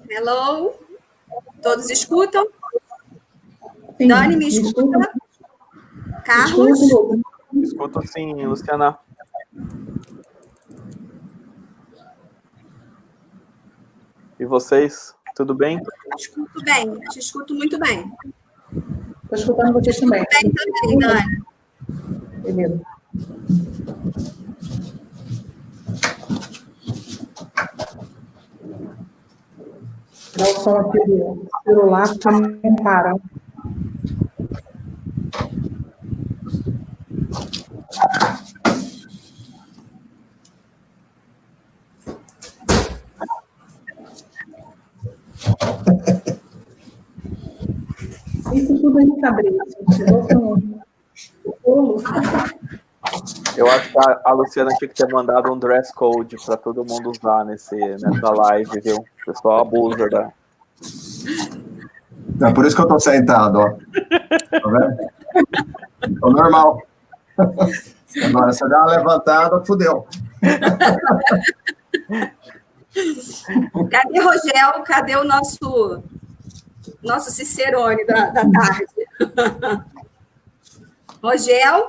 Hello? Todos escutam? Sim, Dani, me escuta? Carlos? Escuto sim, Luciana. E vocês, tudo bem? Escuto bem, te escuto muito bem. Estou escutando vocês também. Bem também, Dani. Beleza. Tirar o som aqui do celular, porque não para. Isso tudo aí, Fabrício. Eu acho que a Luciana tinha que ter mandado um dress code para todo mundo usar nessa live, viu? O pessoal abusa da... É por isso que eu tô sentado, ó. Tá vendo? Tô normal. Agora, se eu der uma levantada, fudeu. Cadê Rogel? Cadê o nosso Cicerone da tarde? Rogel?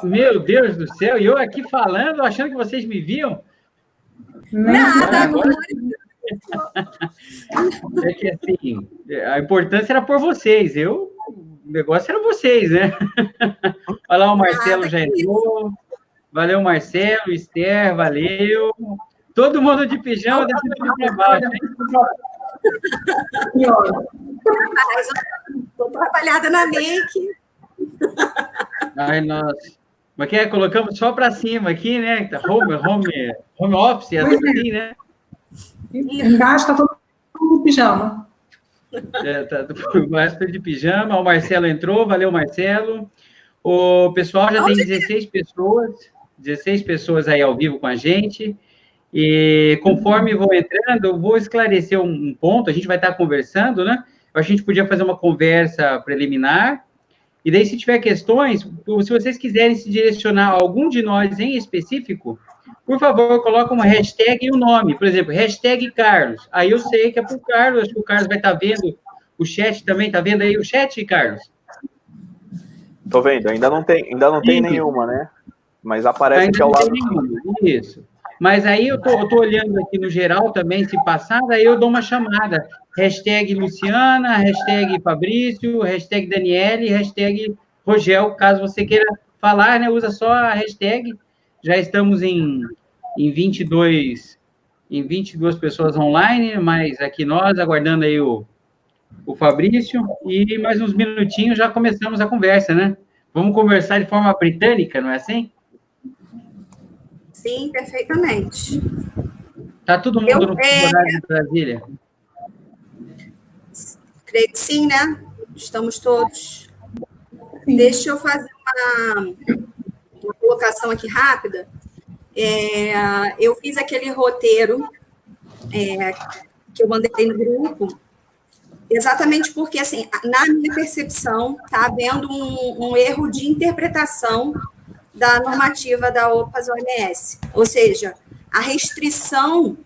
Meu Deus do céu, e eu aqui falando, achando que vocês me viam? Nada, agora. É que assim, a importância era por vocês, o negócio era vocês, né? Olha lá, o Marcelo já entrou. Valeu, Marcelo, Esther, valeu. Todo mundo de pijama desse vídeo para baixo, hein? Estou trabalhada na make. Ai, nossa. Mas que é? Colocamos só para cima aqui, né? Home office, assim, né? Embaixo está todo mundo de pijama. Tá mais de pijama. O Marcelo entrou, valeu, Marcelo. O pessoal já tem 16 pessoas aí ao vivo com a gente. E conforme vou entrando, eu vou esclarecer um ponto, a gente vai estar conversando, né? A gente podia fazer uma conversa preliminar. E daí, se tiver questões, se vocês quiserem se direcionar a algum de nós em específico, por favor, coloca uma hashtag e o nome. Por exemplo, hashtag Carlos. Aí eu sei que é para o Carlos, acho que o Carlos vai estar vendo o chat também. Está vendo aí o chat, Carlos? Tô vendo, ainda não tem nenhuma, né? Mas aparece ainda aqui ao lado. Isso. Mas aí eu tô olhando aqui no geral também, se passar, daí eu dou uma chamada. Hashtag Luciana, hashtag Fabrício, hashtag Daniele, hashtag Rogel, caso você queira falar, né? Usa só a hashtag. Já estamos em 22 pessoas online, mas aqui nós, aguardando aí o Fabrício, e mais uns minutinhos já começamos a conversa, né? Vamos conversar de forma britânica, não é assim? Sim, perfeitamente. Tá todo mundo no horário de Brasília? Creio que sim, né? Estamos todos. Sim. Deixa eu fazer uma colocação aqui rápida. Eu fiz aquele roteiro que eu mandei no grupo, exatamente porque, assim, na minha percepção, está havendo um erro de interpretação da normativa da OPAS-OMS, ou seja, a restrição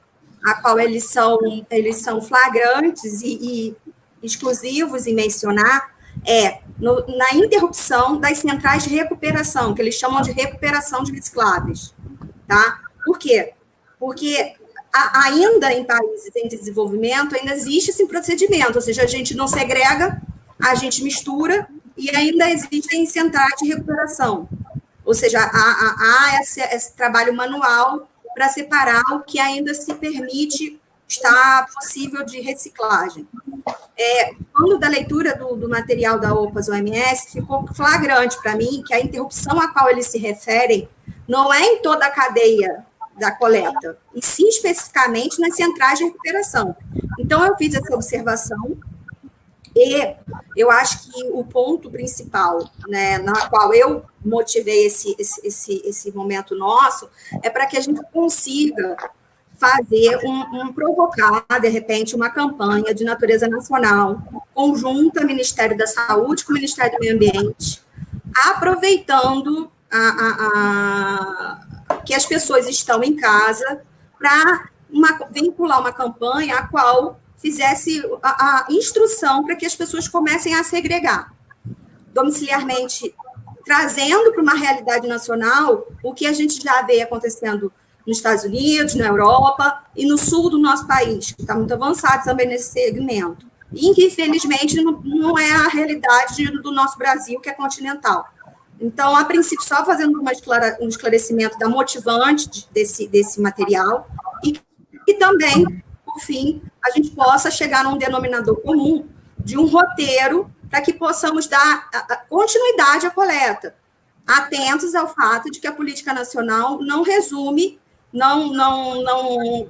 a qual eles são flagrantes e exclusivos em mencionar na interrupção das centrais de recuperação, que eles chamam de recuperação de recicláveis, tá? Por quê? Porque ainda em países em desenvolvimento, ainda existe esse procedimento, ou seja, a gente não segrega, a gente mistura e ainda existem centrais de recuperação. Ou seja, há esse trabalho manual para separar o que ainda se permite estar possível de reciclagem. Quando da leitura do material da OPAS-OMS, ficou flagrante para mim que a interrupção a qual eles se referem não é em toda a cadeia da coleta, e sim especificamente nas centrais de recuperação. Então, eu fiz essa observação E eu acho que o ponto principal, né, na qual eu motivei esse momento nosso, é para que a gente consiga fazer provocar, de repente, uma campanha de natureza nacional, conjunta Ministério da Saúde com o Ministério do Meio Ambiente, aproveitando que as pessoas estão em casa para vincular uma campanha a qual fizesse a instrução para que as pessoas comecem a segregar domiciliarmente, trazendo para uma realidade nacional o que a gente já vê acontecendo nos Estados Unidos, na Europa e no sul do nosso país, que está muito avançado também nesse segmento, e que, infelizmente, não é a realidade do nosso Brasil, que é continental. Então, a princípio, só fazendo um esclarecimento da motivante desse material e também, por fim, a gente possa chegar num denominador comum de um roteiro para que possamos dar continuidade à coleta, atentos ao fato de que a política nacional não resume, não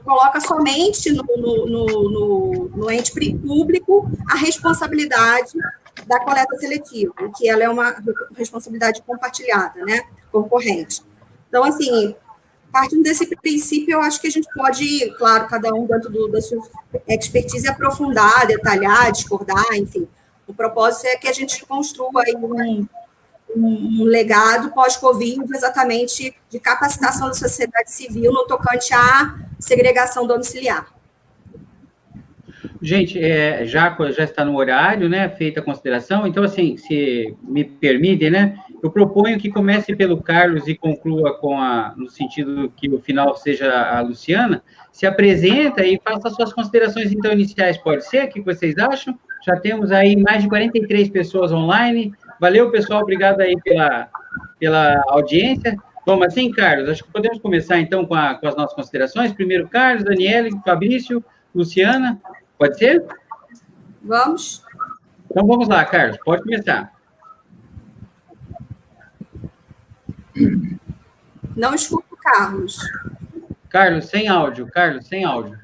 coloca somente no ente público a responsabilidade da coleta seletiva, que ela é uma responsabilidade compartilhada, né, concorrente. Então, assim, partindo desse princípio, eu acho que a gente pode, claro, cada um dentro da sua expertise, aprofundar, detalhar, discordar, enfim. O propósito é que a gente construa aí um legado pós-Covid, exatamente de capacitação da sociedade civil no tocante à segregação domiciliar. Gente, já está no horário, né, feita a consideração, então, assim, se me permitem, né, eu proponho que comece pelo Carlos e conclua no sentido que o final seja a Luciana, se apresenta e faça suas considerações, então, iniciais, pode ser? O que vocês acham? Já temos aí mais de 43 pessoas online. Valeu, pessoal, obrigado aí pela audiência. Vamos assim, Carlos? Acho que podemos começar, então, com as nossas considerações. Primeiro, Carlos, Daniele, Fabrício, Luciana. Pode ser? Vamos. Então, vamos lá, Carlos. Pode começar. Não escuto, Carlos. Carlos, sem áudio. Carlos, sem áudio.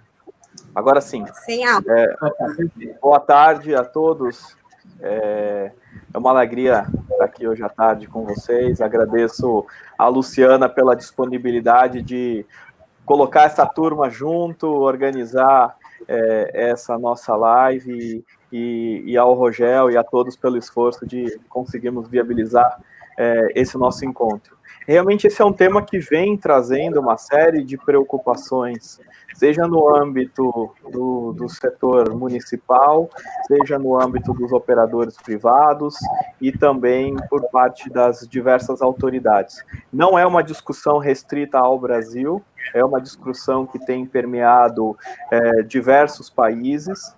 Agora sim. Sem áudio. Boa tarde a todos. É uma alegria estar aqui hoje à tarde com vocês. Agradeço a Luciana pela disponibilidade de colocar essa turma junto, organizar essa nossa live e ao Rogel e a todos pelo esforço de conseguirmos viabilizar esse nosso encontro. Realmente esse é um tema que vem trazendo uma série de preocupações, seja no âmbito do setor municipal, seja no âmbito dos operadores privados e também por parte das diversas autoridades. Não é uma discussão restrita ao Brasil, é uma discussão que tem permeado diversos países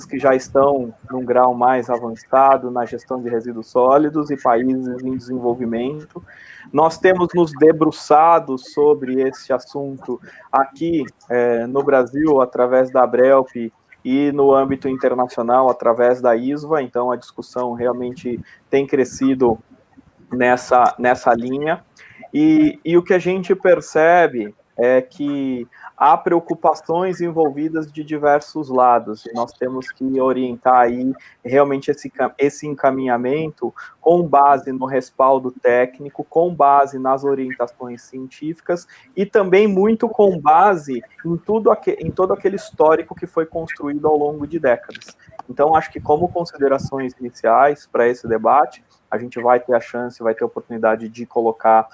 que já estão num grau mais avançado na gestão de resíduos sólidos e países em desenvolvimento. Nós temos nos debruçado sobre esse assunto aqui no Brasil, através da ABRELP, e no âmbito internacional, através da ISVA, então a discussão realmente tem crescido nessa linha. E o que a gente percebe é que há preocupações envolvidas de diversos lados, e nós temos que orientar aí realmente esse encaminhamento com base no respaldo técnico, com base nas orientações científicas e também muito com base em todo aquele histórico que foi construído ao longo de décadas. Então, acho que como considerações iniciais para esse debate, a gente vai ter a chance, vai ter a oportunidade de colocar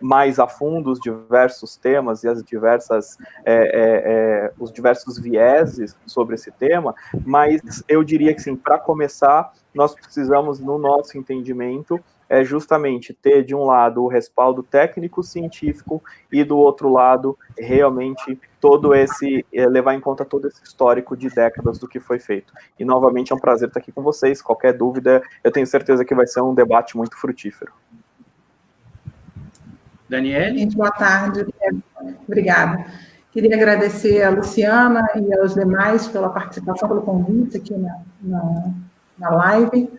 mais a fundo os diversos temas e os diversos vieses sobre esse tema, mas eu diria que, sim, para começar, nós precisamos, no nosso entendimento, justamente ter, de um lado, o respaldo técnico-científico e, do outro lado, realmente, levar em conta todo esse histórico de décadas do que foi feito. E, novamente, é um prazer estar aqui com vocês. Qualquer dúvida, eu tenho certeza que vai ser um debate muito frutífero. Daniele? Gente, boa tarde. Obrigada. Queria agradecer a Luciana e aos demais pela participação, pelo convite aqui na live.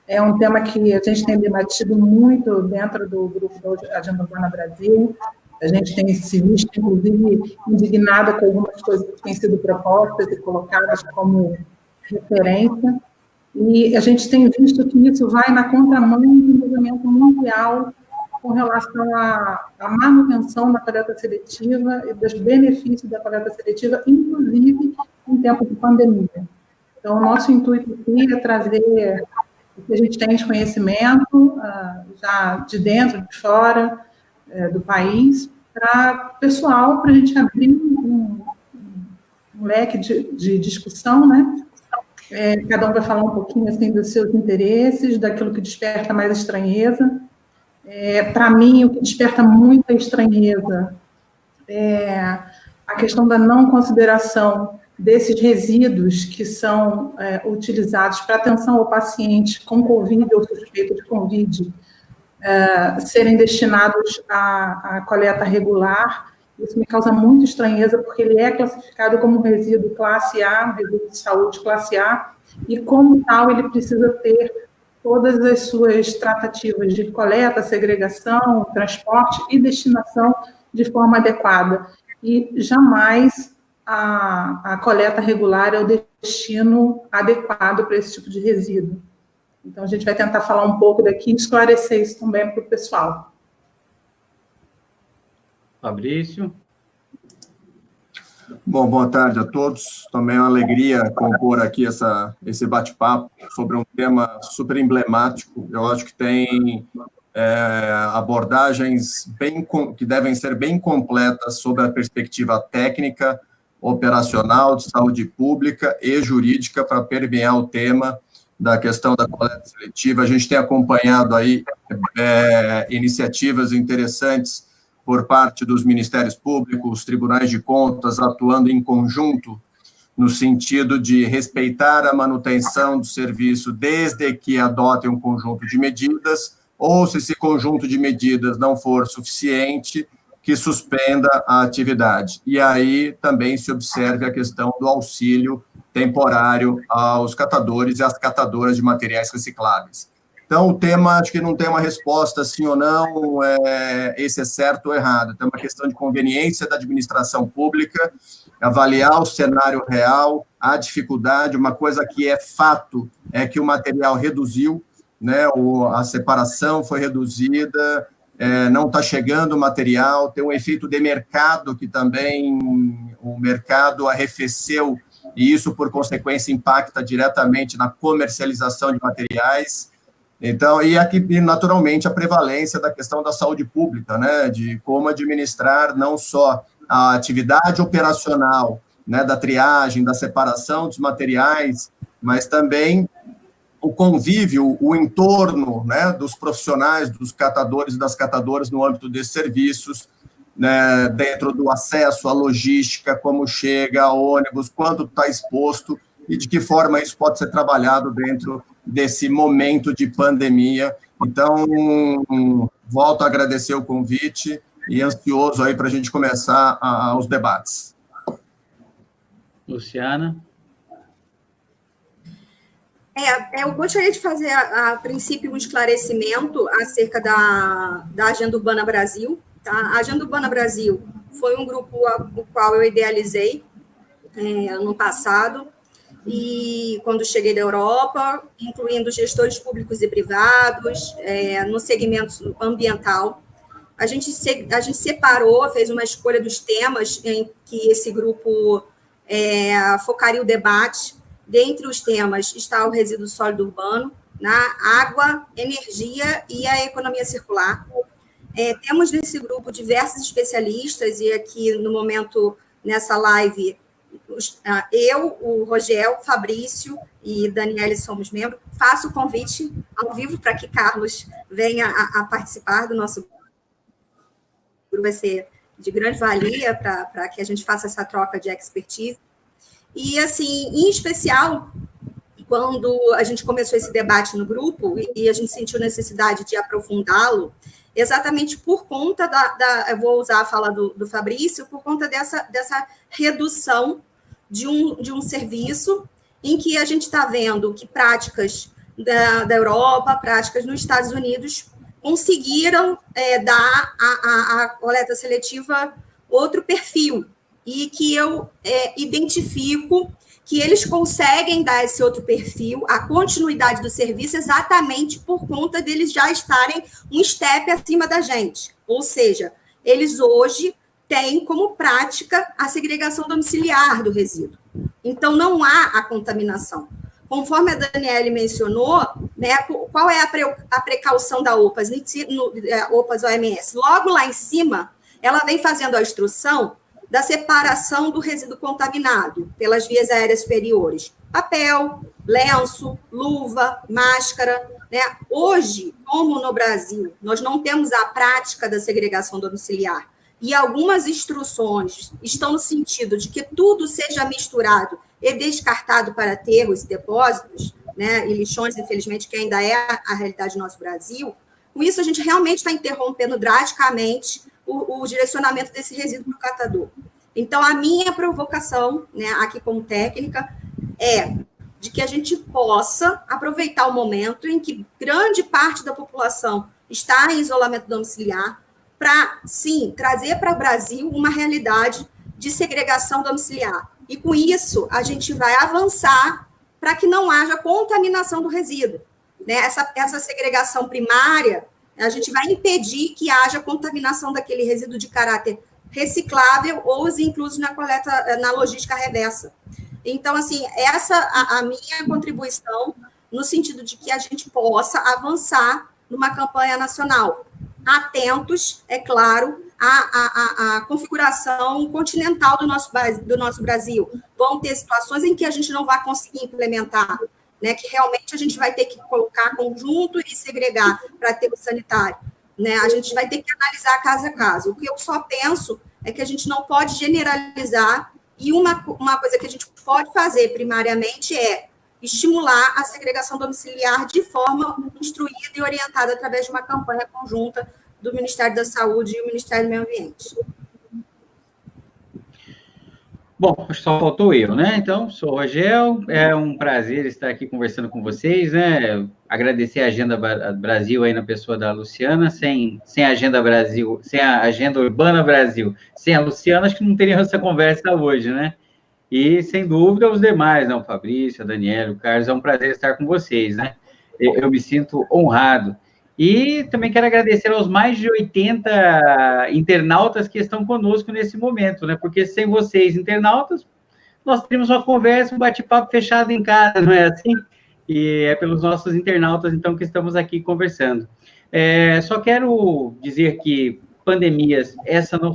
É um tema que a gente tem debatido muito dentro do grupo da Agenda Urbana Brasil. A gente tem se visto, inclusive, indignada com algumas coisas que têm sido propostas e colocadas como referência. E a gente tem visto que isso vai na contramão do movimento mundial com relação à manutenção da coleta seletiva e dos benefícios da coleta seletiva, inclusive em tempo de pandemia. Então, o nosso intuito aqui é trazer o que a gente tem de conhecimento, já de dentro, de fora do país, para o pessoal, para a gente abrir um leque de discussão, né? Cada um vai falar um pouquinho assim dos seus interesses, daquilo que desperta mais estranheza. Para mim, o que desperta muita estranheza é a questão da não consideração desses resíduos que são utilizados para atenção ao paciente com Covid ou suspeito de Covid, serem destinados à coleta regular. Isso me causa muita estranheza, porque ele é classificado como um resíduo classe A, um resíduo de saúde classe A, e como tal ele precisa ter todas as suas tratativas de coleta, segregação, transporte e destinação de forma adequada. E jamais a coleta regular é o destino adequado para esse tipo de resíduo. Então, a gente vai tentar falar um pouco daqui e esclarecer isso também para o pessoal. Fabrício. Bom, boa tarde a todos. Também é uma alegria compor aqui esse bate-papo sobre um tema super emblemático. Eu acho que tem abordagens que devem ser bem completas sobre a perspectiva técnica, operacional, de saúde pública e jurídica para permear o tema da questão da coleta seletiva. A gente tem acompanhado aí iniciativas interessantes por parte dos ministérios públicos, tribunais de contas, atuando em conjunto no sentido de respeitar a manutenção do serviço desde que adotem um conjunto de medidas, ou se esse conjunto de medidas não for suficiente, que suspenda a atividade. E aí também se observe a questão do auxílio temporário aos catadores e às catadoras de materiais recicláveis. Então, o tema, acho que não tem uma resposta sim ou não, esse é certo ou errado. Tem uma questão de conveniência da administração pública, avaliar o cenário real, a dificuldade. Uma coisa que é fato é que o material reduziu, né, a separação foi reduzida, não está chegando o material, tem um efeito de mercado que também o mercado arrefeceu, e isso, por consequência, impacta diretamente na comercialização de materiais. Então, e aqui, naturalmente, a prevalência da questão da saúde pública, né, de como administrar não só a atividade operacional, né, da triagem, da separação dos materiais, mas também o convívio, o entorno, né, dos profissionais, dos catadores e das catadoras no âmbito desses serviços, né, dentro do acesso à logística, como chega, ônibus, quanto está exposto e de que forma isso pode ser trabalhado dentro desse momento de pandemia. Então, volto a agradecer o convite e ansioso aí para a gente começar os debates. Luciana? Eu gostaria de fazer, a princípio, um esclarecimento acerca da Agenda Urbana Brasil. Tá? A Agenda Urbana Brasil foi um grupo o qual eu idealizei ano passado, e quando cheguei da Europa, incluindo gestores públicos e privados, no segmento ambiental. A gente separou, fez uma escolha dos temas em que esse grupo focaria o debate. Dentre os temas está o resíduo sólido urbano, água, energia e a economia circular. Temos nesse grupo diversos especialistas, e aqui no momento, nessa live, eu, o Rogel, Fabrício e Daniele somos membros. Faço o convite ao vivo para que Carlos venha a participar do nosso grupo. Vai ser de grande valia para que a gente faça essa troca de expertise. E, assim, em especial, quando a gente começou esse debate no grupo e a gente sentiu necessidade de aprofundá-lo, exatamente por conta eu vou usar a fala do Fabrício, por conta dessa redução de um serviço em que a gente está vendo que práticas da Europa, práticas nos Estados Unidos, conseguiram dar à coleta seletiva outro perfil, e que eu identifico que eles conseguem dar esse outro perfil, a continuidade do serviço, exatamente por conta deles já estarem um step acima da gente. Ou seja, eles hoje têm como prática a segregação domiciliar do resíduo. Então, não há a contaminação. Conforme a Daniele mencionou, né, qual é a precaução da OPAS, OPAS OMS? Logo lá em cima, ela vem fazendo a instrução da separação do resíduo contaminado pelas vias aéreas superiores. Papel, lenço, luva, máscara. Né? Hoje, como no Brasil, nós não temos a prática da segregação domiciliar e algumas instruções estão no sentido de que tudo seja misturado e descartado para aterros e depósitos, né? E lixões, infelizmente, que ainda é a realidade do nosso Brasil, com isso a gente realmente está interrompendo drasticamente o direcionamento desse resíduo para o catador. Então, a minha provocação, né, aqui como técnica, é de que a gente possa aproveitar o momento em que grande parte da população está em isolamento domiciliar para, sim, trazer para o Brasil uma realidade de segregação domiciliar. E, com isso, a gente vai avançar para que não haja contaminação do resíduo. Né? Essa segregação primária, a gente vai impedir que haja contaminação daquele resíduo de caráter reciclável ou os inclusos na coleta, na logística reversa. Então, assim, essa a minha contribuição no sentido de que a gente possa avançar numa campanha nacional. Atentos, é claro, à configuração continental do nosso Brasil. Vão ter situações em que a gente não vai conseguir implementar, né, que realmente a gente vai ter que colocar conjunto e segregar para aterro sanitário. Né? A gente vai ter que analisar caso a caso. O que eu só penso é que a gente não pode generalizar, e uma coisa que a gente pode fazer primariamente é estimular a segregação domiciliar de forma instruída e orientada através de uma campanha conjunta do Ministério da Saúde e o Ministério do Meio Ambiente. Bom, acho que só faltou eu, né? Então, sou o Rogel, é um prazer estar aqui conversando com vocês, né? Agradecer a Agenda Brasil aí na pessoa da Luciana, sem a Agenda Brasil, sem a Agenda Urbana Brasil, sem a Luciana, acho que não teríamos essa conversa hoje, né? E, sem dúvida, os demais, né? O Fabrício, a Daniela, o Carlos, é um prazer estar com vocês, né? Eu me sinto honrado. E também quero agradecer aos mais de 80 internautas que estão conosco nesse momento, né? Porque sem vocês, internautas, nós teríamos uma conversa, um bate-papo fechado em casa, não é assim? E é pelos nossos internautas, então, que estamos aqui conversando. Só quero dizer que pandemias, essa não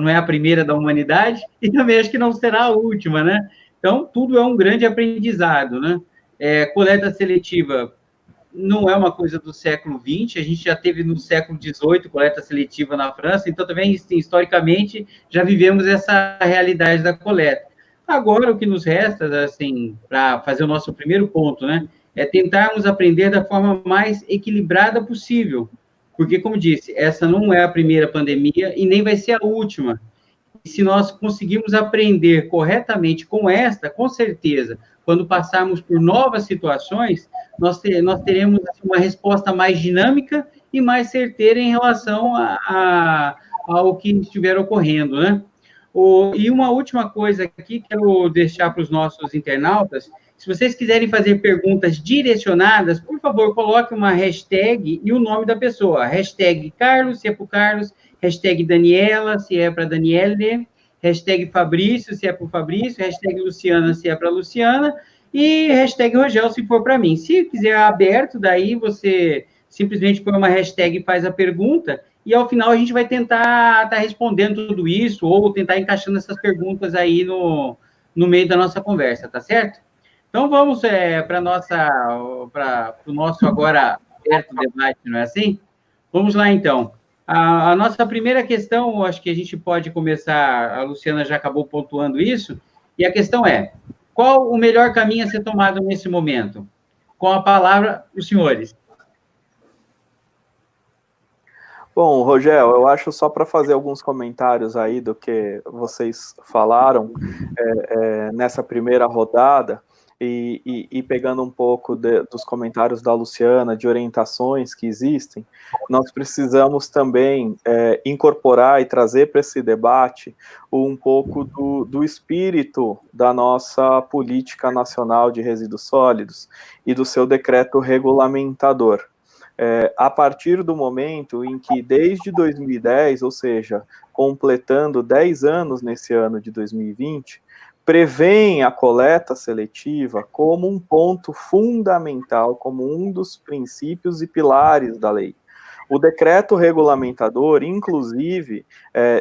é a primeira da humanidade, e também acho que não será a última, né? Então, tudo é um grande aprendizado, né? Coleta seletiva não é uma coisa do século XX, a gente já teve no século XVIII coleta seletiva na França, então também, historicamente, já vivemos essa realidade da coleta. Agora, o que nos resta, assim, para fazer o nosso primeiro ponto, né, é tentarmos aprender da forma mais equilibrada possível, porque, como disse, essa não é a primeira pandemia e nem vai ser a última. E se nós conseguirmos aprender corretamente com esta, com certeza, quando passarmos por novas situações, nós teremos uma resposta mais dinâmica e mais certeira em relação ao que estiver ocorrendo, né? E uma última coisa aqui, quero deixar para os nossos internautas, se vocês quiserem fazer perguntas direcionadas, por favor, coloque uma hashtag e o nome da pessoa. Hashtag Carlos, se é para o Carlos, hashtag Daniela, se é para Daniele, hashtag Fabrício, se é para o Fabrício, hashtag Luciana, se é para a Luciana, e hashtag Rogel, se for para mim. Se quiser aberto, daí você simplesmente põe uma hashtag e faz a pergunta, e ao final a gente vai tentar estar respondendo tudo isso, ou tentar encaixando essas perguntas aí no meio da nossa conversa, tá certo? Então, vamos para o nosso agora aberto debate, não é assim? Vamos lá, então. A nossa primeira questão, acho que a gente pode começar, a Luciana já acabou pontuando isso, e a questão é, qual o melhor caminho a ser tomado nesse momento? Com a palavra, os senhores. Bom, Rogel, eu acho só para fazer alguns comentários aí do que vocês falaram nessa primeira rodada, e pegando um pouco dos comentários da Luciana, de orientações que existem, nós precisamos também incorporar e trazer para esse debate um pouco do espírito da nossa política nacional de resíduos sólidos e do seu decreto regulamentador. A partir do momento em que, desde 2010, ou seja, completando 10 anos nesse ano de 2020, prevêem a coleta seletiva como um ponto fundamental, como um dos princípios e pilares da lei. O decreto regulamentador, inclusive,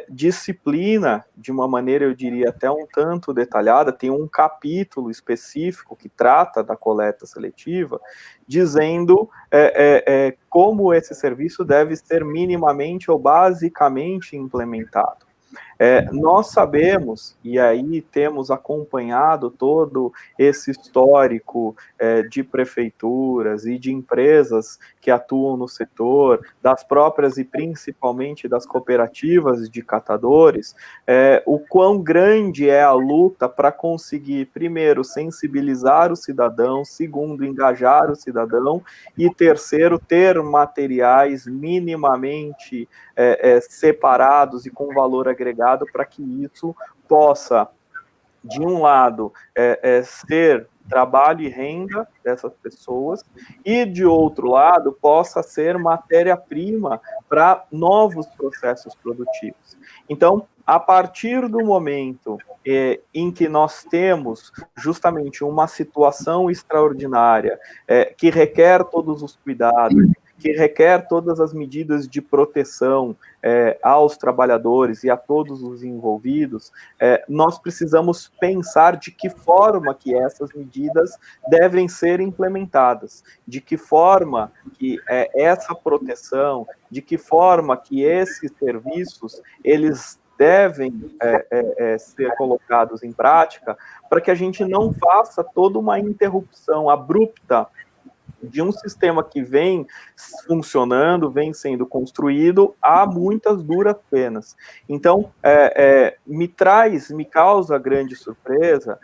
disciplina de uma maneira, eu diria, até um tanto detalhada, tem um capítulo específico que trata da coleta seletiva, dizendo como esse serviço deve ser minimamente ou basicamente implementado. Nós sabemos, e aí temos acompanhado todo esse histórico de prefeituras e de empresas que atuam no setor, das próprias e principalmente das cooperativas de catadores, o quão grande é a luta para conseguir, primeiro, sensibilizar o cidadão, segundo, engajar o cidadão, e terceiro, ter materiais minimamente separados e com valor agregado para que isso possa, de um lado, ser trabalho e renda dessas pessoas, e, de outro lado, possa ser matéria-prima para novos processos produtivos. Então, a partir do momento em que nós temos justamente uma situação extraordinária, que requer todos os cuidados, que requer todas as medidas de proteção aos trabalhadores e a todos os envolvidos, nós precisamos pensar de que forma que essas medidas devem ser implementadas, de que forma que essa proteção, de que forma que esses serviços, eles devem ser colocados em prática, para que a gente não faça toda uma interrupção abrupta de um sistema que vem funcionando, vem sendo construído há muitas duras penas. Então, me causa grande surpresa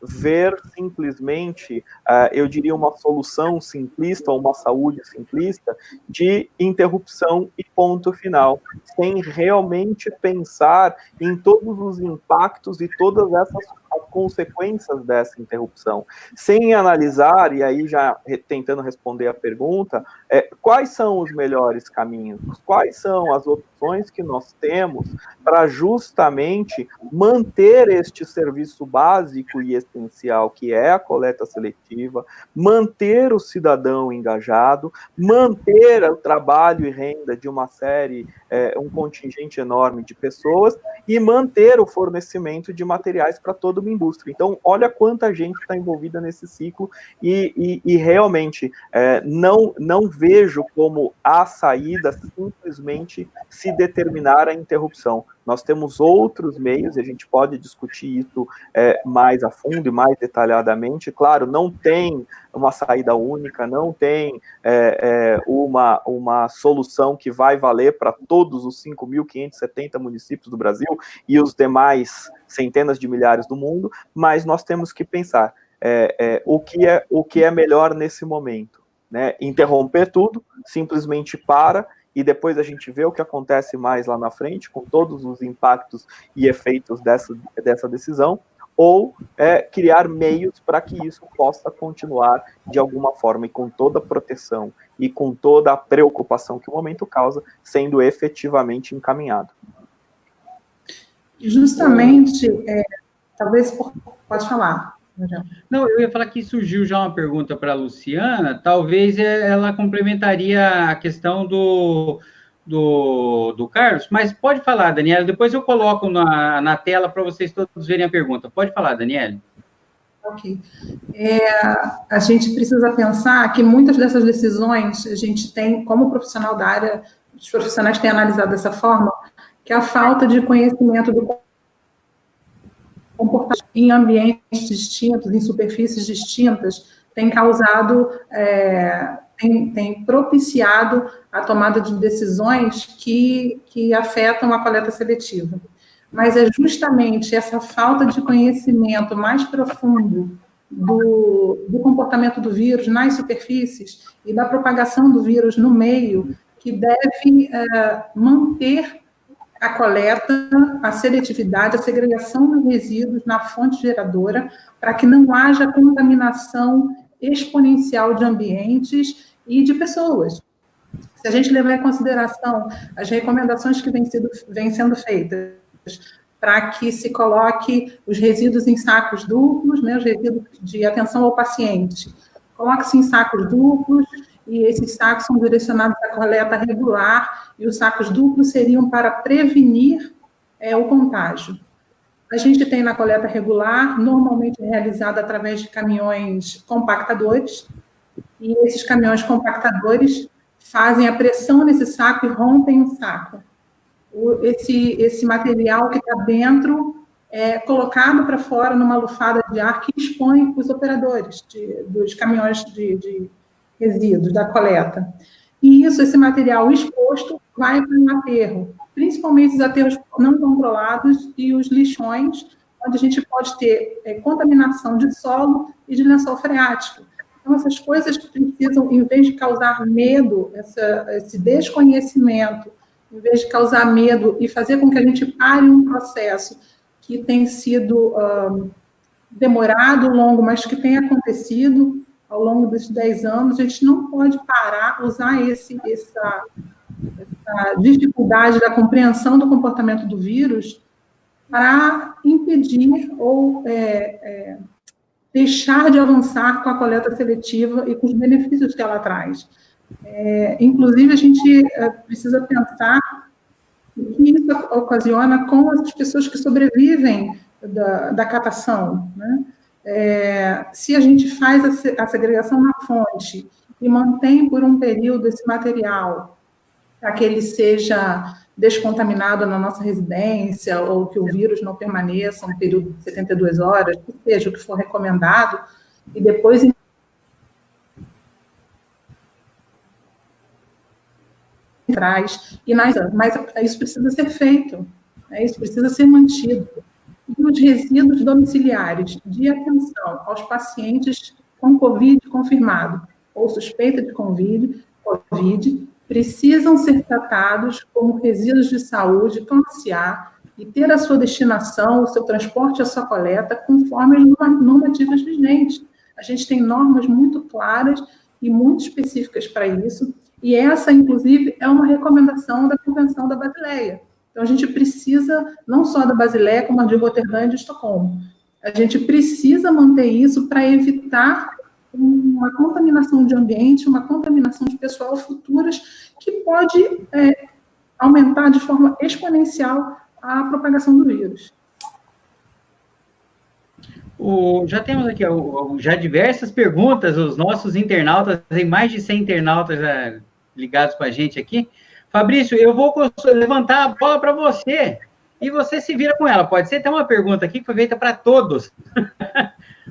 ver simplesmente, eu diria, uma solução simplista, ou uma saúde simplista, de interrupção e ponto final, sem realmente pensar em todos os impactos e todas essas consequências dessa interrupção, sem analisar, e aí já tentando responder a pergunta, quais são os melhores caminhos, quais são as opções que nós temos para justamente manter este serviço básico e essencial, que é a coleta seletiva, manter o cidadão engajado, manter o trabalho e renda de uma série, um contingente enorme de pessoas, e manter o fornecimento de materiais para toda uma indústria. Então, olha quanta gente está envolvida nesse ciclo, e realmente não vejo como a saída simplesmente se determinar a interrupção. Nós temos outros meios, e a gente pode discutir isso mais a fundo e mais detalhadamente. Claro, não tem uma saída única, não tem uma solução que vai valer para todos os 5.570 municípios do Brasil e os demais centenas de milhares do mundo, mas nós temos que pensar o que é melhor nesse momento, né? Interromper tudo, simplesmente para, e depois a gente vê o que acontece mais lá na frente, com todos os impactos e efeitos dessa decisão, ou criar meios para que isso possa continuar de alguma forma, e com toda a proteção, e com toda a preocupação que o momento causa, sendo efetivamente encaminhado. Justamente, talvez, pode falar. Não, eu ia falar que surgiu já uma pergunta para a Luciana, talvez ela complementaria a questão do Carlos, mas pode falar, Daniela, depois eu coloco na tela para vocês todos verem a pergunta. Pode falar, Daniela. Ok. A gente precisa pensar que muitas dessas decisões a gente tem, como profissional da área, os profissionais têm analisado dessa forma, que a falta de conhecimento do comportamento em ambientes distintos, em superfícies distintas, tem causado, tem propiciado a tomada de decisões que afetam a coleta seletiva. Mas é justamente essa falta de conhecimento mais profundo do comportamento do vírus nas superfícies e da propagação do vírus no meio, que deve manter a coleta, a seletividade, a segregação dos resíduos na fonte geradora, para que não haja contaminação exponencial de ambientes e de pessoas. Se a gente levar em consideração as recomendações que vêm sendo feitas para que se coloque os resíduos em sacos duplos, né, os resíduos de atenção ao paciente, coloque-se em sacos duplos, e esses sacos são direcionados à coleta regular, e os sacos duplos seriam para prevenir o contágio. A gente tem na coleta regular, normalmente realizada através de caminhões compactadores, e esses caminhões compactadores fazem a pressão nesse saco e rompem o saco. Esse material que está dentro é colocado para fora numa lufada de ar que expõe os operadores dos caminhões de resíduos, da coleta. E esse material exposto vai para um aterro, principalmente os aterros não controlados e os lixões, onde a gente pode ter contaminação de solo e de lençol freático. Então, essas coisas precisam, em vez de causar medo, esse desconhecimento, em vez de causar medo e fazer com que a gente pare um processo que tem sido demorado, longo, mas que tem acontecido ao longo desses 10 anos, a gente não pode parar, usar essa dificuldade da compreensão do comportamento do vírus para impedir ou deixar de avançar com a coleta seletiva e com os benefícios que ela traz. Inclusive, a gente precisa pensar o que isso ocasiona com as pessoas que sobrevivem da catação, né? Se a gente faz a segregação na fonte e mantém por um período esse material para que ele seja descontaminado na nossa residência ou que o vírus não permaneça um período de 72 horas, que seja o que for recomendado, e depois mas isso precisa ser feito, né? Isso precisa ser mantido. E os resíduos domiciliares de atenção aos pacientes com Covid confirmado ou suspeita de Covid precisam ser tratados como resíduos de saúde classe A e ter a sua destinação, o seu transporte e a sua coleta conforme as normativas vigentes. A gente tem normas muito claras e muito específicas para isso, e essa, inclusive, é uma recomendação da Convenção da Basileia. Então, a gente precisa, não só da Basileia, como a de Roterdã e de Estocolmo. A gente precisa manter isso para evitar uma contaminação de ambiente, uma contaminação de pessoal futuras, que pode aumentar de forma exponencial a propagação do vírus. Já temos aqui já diversas perguntas, os nossos internautas, tem mais de 100 internautas ligados com a gente aqui. Fabrício, eu vou levantar a bola para você, e você se vira com ela. Pode ser até uma pergunta aqui que foi feita para todos,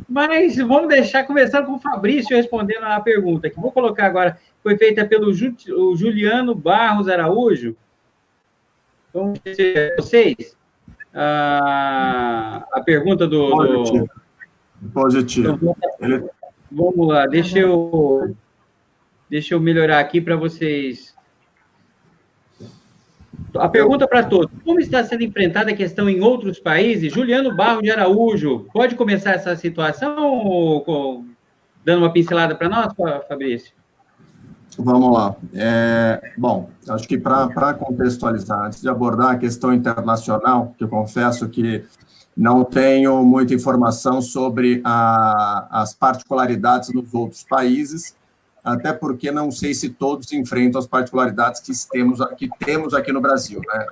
mas vamos deixar começando com o Fabrício respondendo a pergunta, que vou colocar agora, foi feita pelo Juliano Barros Araújo. Vamos ver vocês. A pergunta do... Positivo. Então, vamos lá, deixa eu melhorar aqui para vocês. A pergunta para todos: como está sendo enfrentada a questão em outros países? Juliano Barros de Araújo, pode começar essa situação, dando uma pincelada para nós, Fabrício? Vamos lá. Bom, acho que para contextualizar, antes de abordar a questão internacional, que eu confesso que não tenho muita informação sobre as particularidades nos outros países, até porque não sei se todos enfrentam as particularidades que temos aqui no Brasil, né?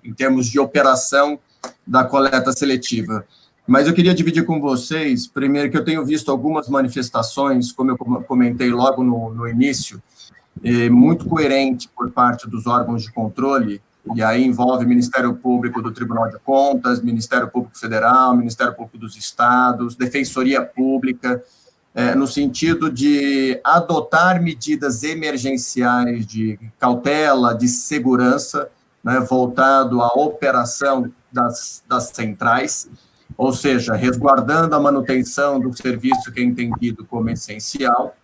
Em termos de operação da coleta seletiva. Mas eu queria dividir com vocês, primeiro, que eu tenho visto algumas manifestações, como eu comentei logo no início, muito coerente por parte dos órgãos de controle, e aí envolve Ministério Público do Tribunal de Contas, Ministério Público Federal, Ministério Público dos Estados, Defensoria Pública, no sentido de adotar medidas emergenciais de cautela, de segurança, né, voltado à operação das centrais, ou seja, resguardando a manutenção do serviço que é entendido como essencial.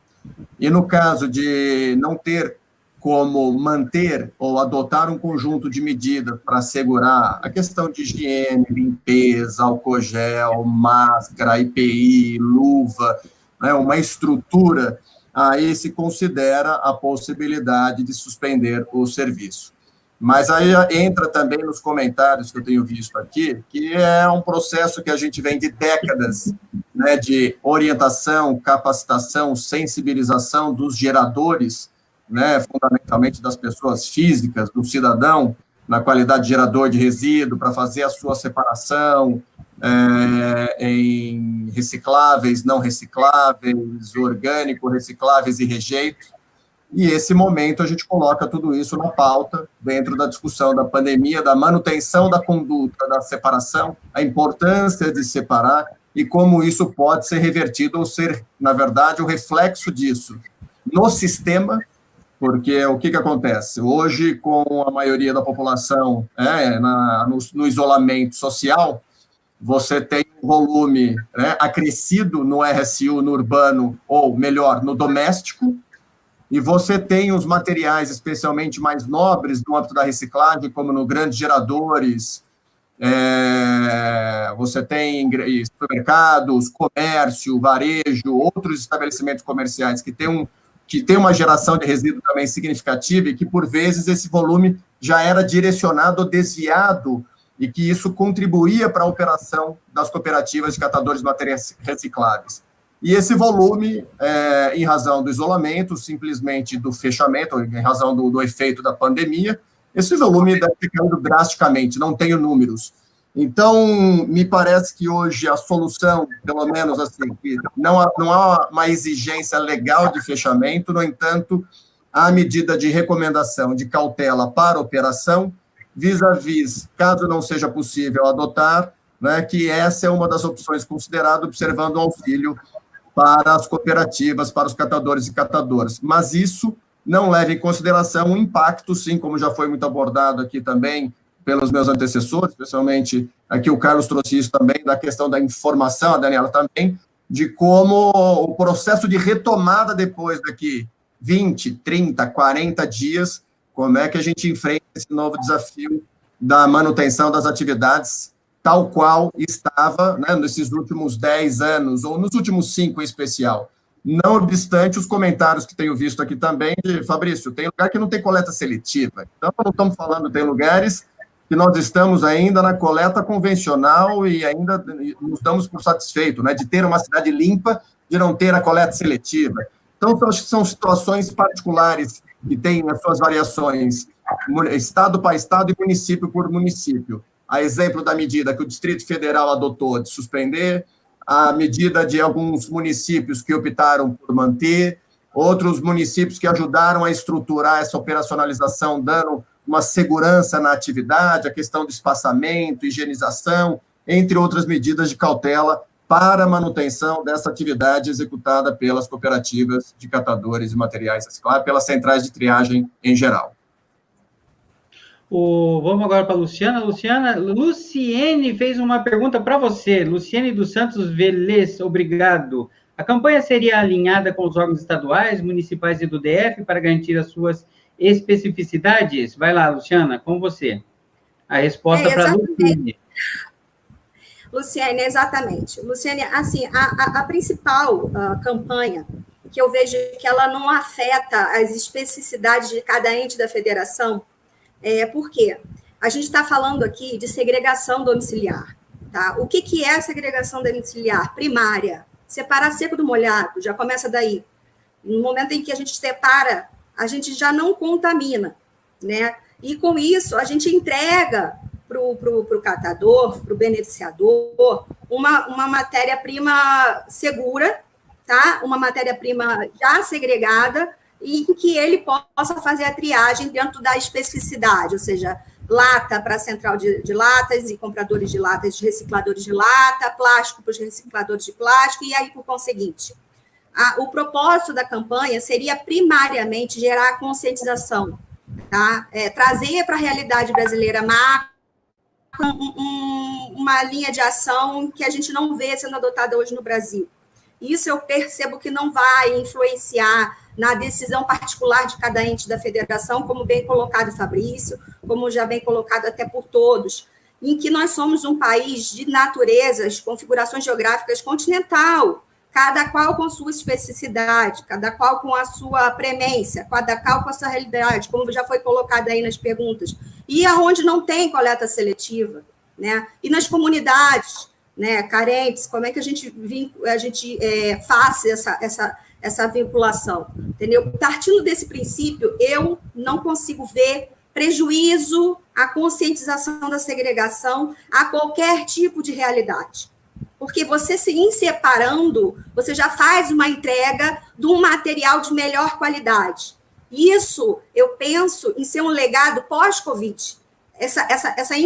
E no caso de não ter como manter ou adotar um conjunto de medidas para assegurar a questão de higiene, limpeza, álcool gel, máscara, EPI, luva, né, uma estrutura, aí se considera a possibilidade de suspender o serviço. Mas aí entra também nos comentários que eu tenho visto aqui, que é um processo que a gente vem de décadas, né, de orientação, capacitação, sensibilização dos geradores, né, fundamentalmente das pessoas físicas, do cidadão, na qualidade de gerador de resíduo, para fazer a sua separação em recicláveis, não recicláveis, orgânico, recicláveis e rejeito. E esse momento a gente coloca tudo isso na pauta, dentro da discussão da pandemia, da manutenção da conduta, da separação, a importância de separar e como isso pode ser revertido ou ser, na verdade, o reflexo disso no sistema. Porque o que acontece? Hoje, com a maioria da população no isolamento social, você tem um volume, né, acrescido no RSU, no urbano, ou melhor, no doméstico, e você tem os materiais especialmente mais nobres no âmbito da reciclagem, como no grandes geradores, você tem supermercados, comércio, varejo, outros estabelecimentos comerciais que tem uma geração de resíduo também significativa e que, por vezes, esse volume já era direcionado ou desviado e que isso contribuía para a operação das cooperativas de catadores de materiais recicláveis. E esse volume, em razão do isolamento, simplesmente do fechamento, em razão do efeito da pandemia, esse volume deve ter caído drasticamente, não tenho números. Então, me parece que hoje a solução, pelo menos assim, que não há uma exigência legal de fechamento, no entanto, há medida de recomendação, de cautela para a operação, vis-à-vis, caso não seja possível adotar, né, que essa é uma das opções consideradas, observando o auxílio para as cooperativas, para os catadores e catadoras. Mas isso não leva em consideração o impacto, sim, como já foi muito abordado aqui também, pelos meus antecessores, especialmente aqui o Carlos trouxe isso também, da questão da informação, a Daniela também, de como o processo de retomada depois daqui 20, 30, 40 dias, como é que a gente enfrenta esse novo desafio da manutenção das atividades tal qual estava, né, nesses últimos 10 anos, ou nos últimos 5 em especial. Não obstante os comentários que tenho visto aqui também de Fabrício, tem lugar que não tem coleta seletiva, então não estamos falando, tem lugares que nós estamos ainda na coleta convencional e ainda nos damos por satisfeito, né, de ter uma cidade limpa, de não ter a coleta seletiva. Então, acho que são situações particulares que têm as suas variações, estado para estado e município por município. A exemplo da medida que o Distrito Federal adotou de suspender, a medida de alguns municípios que optaram por manter, outros municípios que ajudaram a estruturar essa operacionalização, dando uma segurança na atividade, a questão do espaçamento, higienização, entre outras medidas de cautela para a manutenção dessa atividade executada pelas cooperativas de catadores de materiais recicláveis, pelas centrais de triagem em geral. Vamos agora para a Luciana. Luciene fez uma pergunta para você. Luciene dos Santos Velez, obrigado. A campanha seria alinhada com os órgãos estaduais, municipais e do DF para garantir as suas especificidades? Vai lá, Luciana, com você. A resposta para a Luciene. Luciane, exatamente. Luciane, assim, a principal campanha que eu vejo que ela não afeta as especificidades de cada ente da federação, por quê? A gente está falando aqui de segregação domiciliar, tá? O que é a segregação domiciliar? Primária, separar seco do molhado, já começa daí. No momento em que a gente separa, a gente já não contamina, né? E com isso, a gente entrega para o catador, para o beneficiador, uma matéria-prima segura, tá? Uma matéria-prima já segregada, e em que ele possa fazer a triagem dentro da especificidade, ou seja, lata para a central de latas e compradores de latas, de recicladores de lata, plástico para os recicladores de plástico, e aí, por conseguinte, o propósito da campanha seria, primariamente, gerar conscientização, tá? Trazer para a realidade brasileira macro uma linha de ação que a gente não vê sendo adotada hoje no Brasil. Isso eu percebo que não vai influenciar na decisão particular de cada ente da federação, como bem colocado Fabrício, como já bem colocado até por todos, em que nós somos um país de naturezas, configurações geográficas continental, cada qual com sua especificidade, cada qual com a sua premência, cada qual com a sua realidade, como já foi colocado aí nas perguntas, e aonde não tem coleta seletiva, né? E nas comunidades, né, carentes, como é que a gente faça essa vinculação, entendeu? Partindo desse princípio, eu não consigo ver prejuízo à conscientização da segregação a qualquer tipo de realidade. Porque você, se separando, você já faz uma entrega de um material de melhor qualidade. Isso, eu penso, em ser um legado pós-Covid. Essa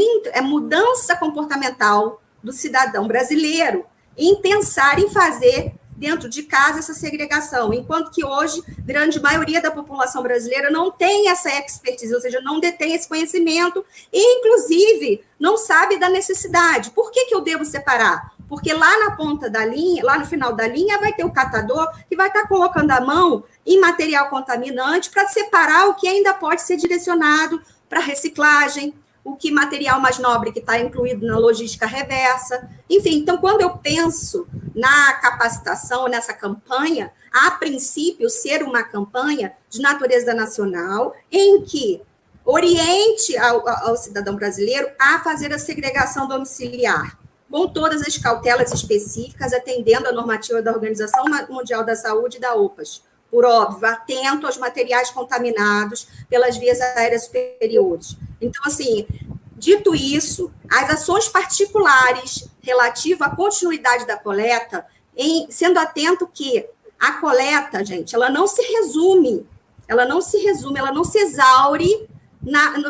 mudança comportamental do cidadão brasileiro em pensar em fazer dentro de casa essa segregação, enquanto que hoje, grande maioria da população brasileira não tem essa expertise, ou seja, não detém esse conhecimento e, inclusive, não sabe da necessidade. Por que eu devo separar? Porque lá na ponta da linha, lá no final da linha, vai ter o catador que vai estar colocando a mão em material contaminante para separar o que ainda pode ser direcionado para reciclagem, o que material mais nobre que está incluído na logística reversa. Enfim, então, quando eu penso na capacitação, nessa campanha, a princípio, ser uma campanha de natureza nacional, em que oriente ao cidadão brasileiro a fazer a segregação domiciliar, com todas as cautelas específicas, atendendo à normativa da Organização Mundial da Saúde e da OPAS. Por óbvio, atento aos materiais contaminados pelas vias aéreas superiores. Então, assim, dito isso, as ações particulares relativas à continuidade da coleta, sendo atento que a coleta, gente, ela não se resume, ela não se exaure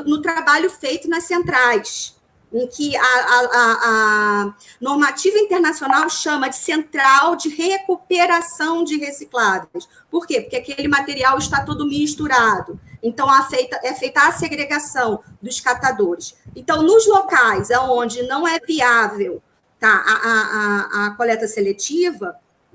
no trabalho feito nas centrais, em que a normativa internacional chama de central de recuperação de recicláveis. Por quê? Porque aquele material está todo misturado. Então, é feita a segregação dos catadores. Então, nos locais onde não é viável, tá, a coleta seletiva,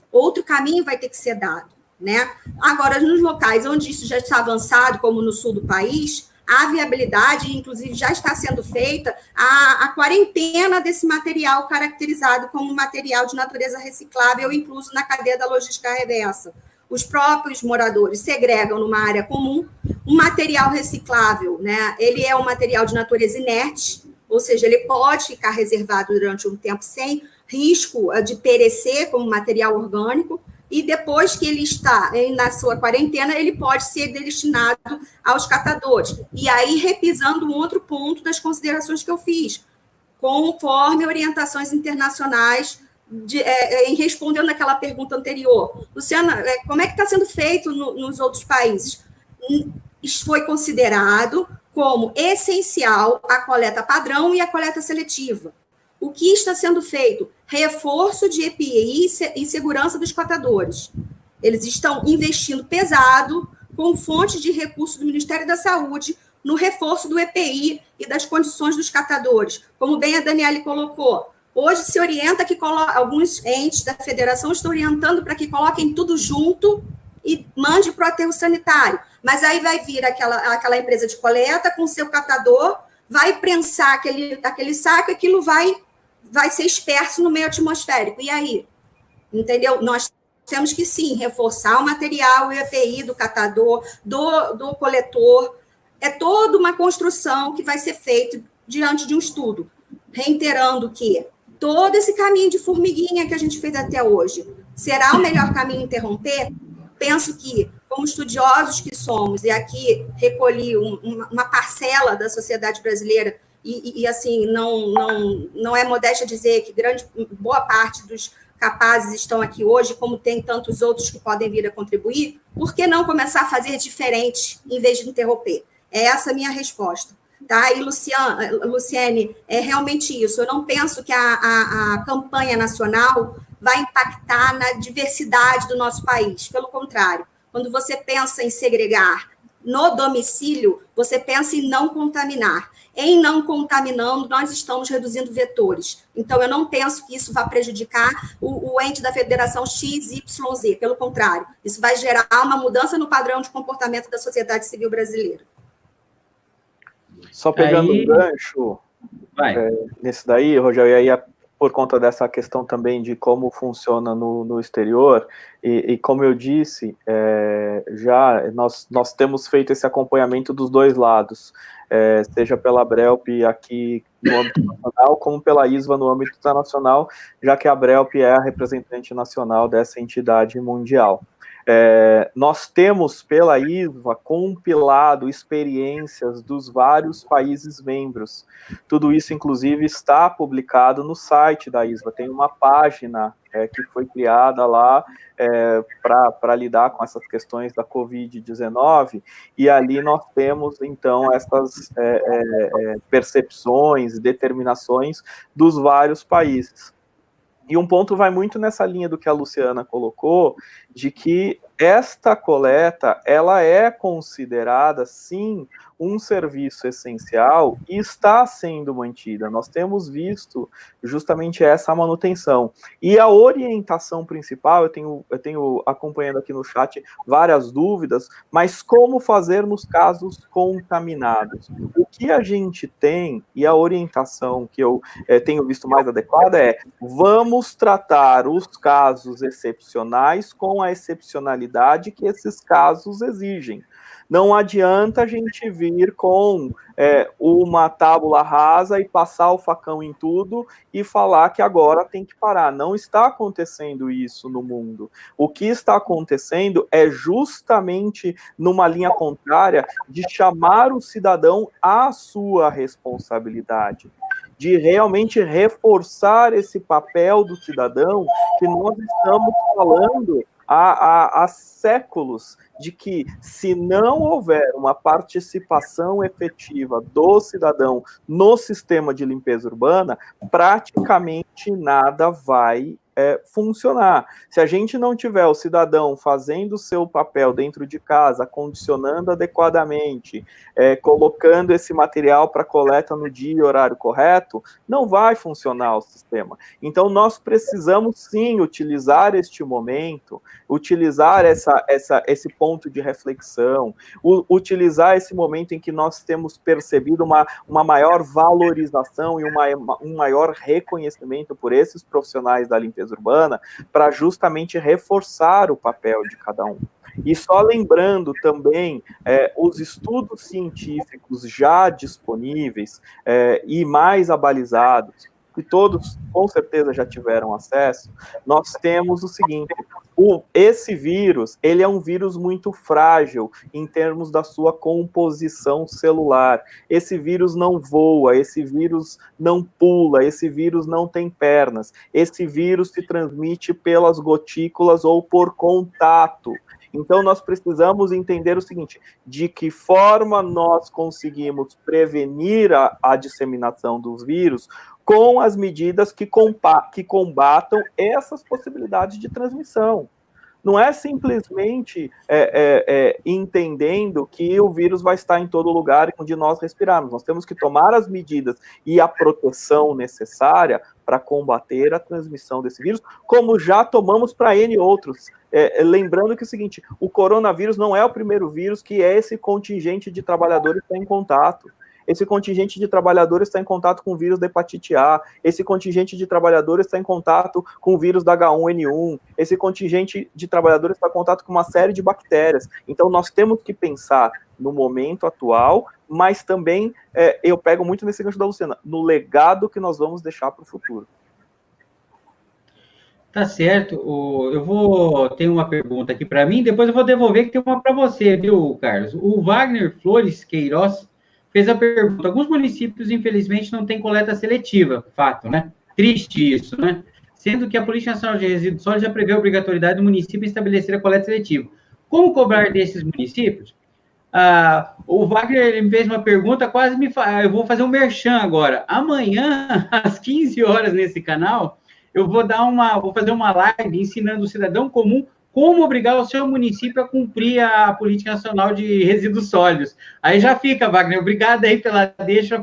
outro caminho vai ter que ser dado, né? Agora, nos locais onde isso já está avançado, como no sul do país, a viabilidade, inclusive, já está sendo feita a quarentena desse material caracterizado como material de natureza reciclável, incluso na cadeia da logística reversa. Os próprios moradores segregam numa área comum um material reciclável, né? Ele é um material de natureza inerte, ou seja, ele pode ficar reservado durante um tempo sem risco de perecer como material orgânico, e depois que ele está na sua quarentena, ele pode ser destinado aos catadores. E aí, repisando um outro ponto das considerações que eu fiz, conforme orientações internacionais, respondendo aquela pergunta anterior. Luciana, como é que está sendo feito nos outros países? Isso foi considerado como essencial a coleta padrão e a coleta seletiva. O que está sendo feito? Reforço de EPI e segurança dos catadores. Eles estão investindo pesado com fonte de recursos do Ministério da Saúde no reforço do EPI e das condições dos catadores. Como bem a Daniele colocou, hoje se orienta que alguns entes da federação estão orientando para que coloquem tudo junto e mande para o aterro sanitário. Mas aí vai vir aquela empresa de coleta com seu catador, vai prensar aquele saco e aquilo vai ser disperso no meio atmosférico. E aí? Entendeu? Nós temos que, sim, reforçar o material, o EPI do catador, do coletor. É toda uma construção que vai ser feita diante de um estudo. Reiterando que todo esse caminho de formiguinha que a gente fez até hoje, será o melhor caminho interromper? Penso que, como estudiosos que somos, e aqui recolhi uma parcela da sociedade brasileira, e assim, não é modéstia dizer que boa parte dos capazes estão aqui hoje, como tem tantos outros que podem vir a contribuir, por que não começar a fazer diferente, em vez de interromper? É essa a minha resposta. Tá? E, Luciane, é realmente isso. Eu não penso que a campanha nacional vai impactar na diversidade do nosso país. Pelo contrário, quando você pensa em segregar no domicílio, você pensa em não contaminar. em não contaminando, nós estamos reduzindo vetores. Então, eu não penso que isso vai prejudicar o ente da federação XYZ, pelo contrário, isso vai gerar uma mudança no padrão de comportamento da sociedade civil brasileira. Só pegando um gancho nesse daí, Rogério, e aí por conta dessa questão também de como funciona no exterior, e como eu disse, nós temos feito esse acompanhamento dos dois lados, seja pela Abrelp aqui no âmbito nacional, como pela ISVA no âmbito internacional, já que a Abrelp é a representante nacional dessa entidade mundial. Nós temos pela ISVA compilado experiências dos vários países membros. Tudo isso, inclusive, está publicado no site da ISVA. Tem uma página que foi criada lá para lidar com essas questões da Covid-19, e ali nós temos, então, essas percepções e determinações dos vários países. E um ponto vai muito nessa linha do que a Luciana colocou, de que esta coleta, ela é considerada, sim, um serviço essencial e está sendo mantida. Nós temos visto justamente essa manutenção. E a orientação principal, eu tenho acompanhando aqui no chat várias dúvidas, mas como fazer nos casos contaminados? O que a gente tem, e a orientação que eu tenho visto mais adequada vamos tratar os casos excepcionais com a excepcionalidade que esses casos exigem. Não adianta a gente vir com uma tábula rasa e passar o facão em tudo e falar que agora tem que parar. Não está acontecendo isso no mundo. O que está acontecendo é justamente numa linha contrária de chamar o cidadão à sua responsabilidade, de realmente reforçar esse papel do cidadão que nós estamos falando há séculos, de que se não houver uma participação efetiva do cidadão no sistema de limpeza urbana, praticamente nada vai funcionar. Se a gente não tiver o cidadão fazendo o seu papel dentro de casa, condicionando adequadamente, colocando esse material para coleta no dia e horário correto, não vai funcionar o sistema. Então, nós precisamos, sim, utilizar este momento, utilizar esse ponto de reflexão, utilizar esse momento em que nós temos percebido uma maior valorização e um maior reconhecimento por esses profissionais da limpeza urbana, para justamente reforçar o papel de cada um. E só lembrando também, os estudos científicos já disponíveis e mais abalizados, que todos com certeza já tiveram acesso, nós temos o seguinte: esse vírus, ele é um vírus muito frágil em termos da sua composição celular. Esse vírus não voa, esse vírus não pula, esse vírus não tem pernas. Esse vírus se transmite pelas gotículas ou por contato. Então, nós precisamos entender o seguinte: de que forma nós conseguimos prevenir a disseminação dos vírus com as medidas que combatam essas possibilidades de transmissão. Não é simplesmente entendendo que o vírus vai estar em todo lugar onde nós respirarmos. Nós temos que tomar as medidas e a proteção necessária para combater a transmissão desse vírus, como já tomamos para N outros. Lembrando que é o seguinte: o coronavírus não é o primeiro vírus que esse contingente de trabalhadores está em contato. Esse contingente de trabalhadores está em contato com o vírus da hepatite A, esse contingente de trabalhadores está em contato com o vírus da H1N1, esse contingente de trabalhadores está em contato com uma série de bactérias. Então, nós temos que pensar no momento atual, mas também, eu pego muito nesse gancho da Luciana, no legado que nós vamos deixar para o futuro. Tá certo. Tem uma pergunta aqui para mim, depois eu vou devolver, que tem uma para você, viu, Carlos? O Wagner Flores Queiroz fez a pergunta: alguns municípios, infelizmente, não têm coleta seletiva, fato, né? Triste isso, né? Sendo que a Polícia Nacional de Resíduos Sólidos já prevê a obrigatoriedade do município estabelecer a coleta seletiva. Como cobrar desses municípios? O Wagner me fez uma pergunta, eu vou fazer um merchan agora. Amanhã, às 15 horas, nesse canal, eu vou fazer uma live ensinando o cidadão comum como obrigar o seu município a cumprir a Política Nacional de Resíduos Sólidos. Aí já fica, Wagner, obrigado aí pela deixa,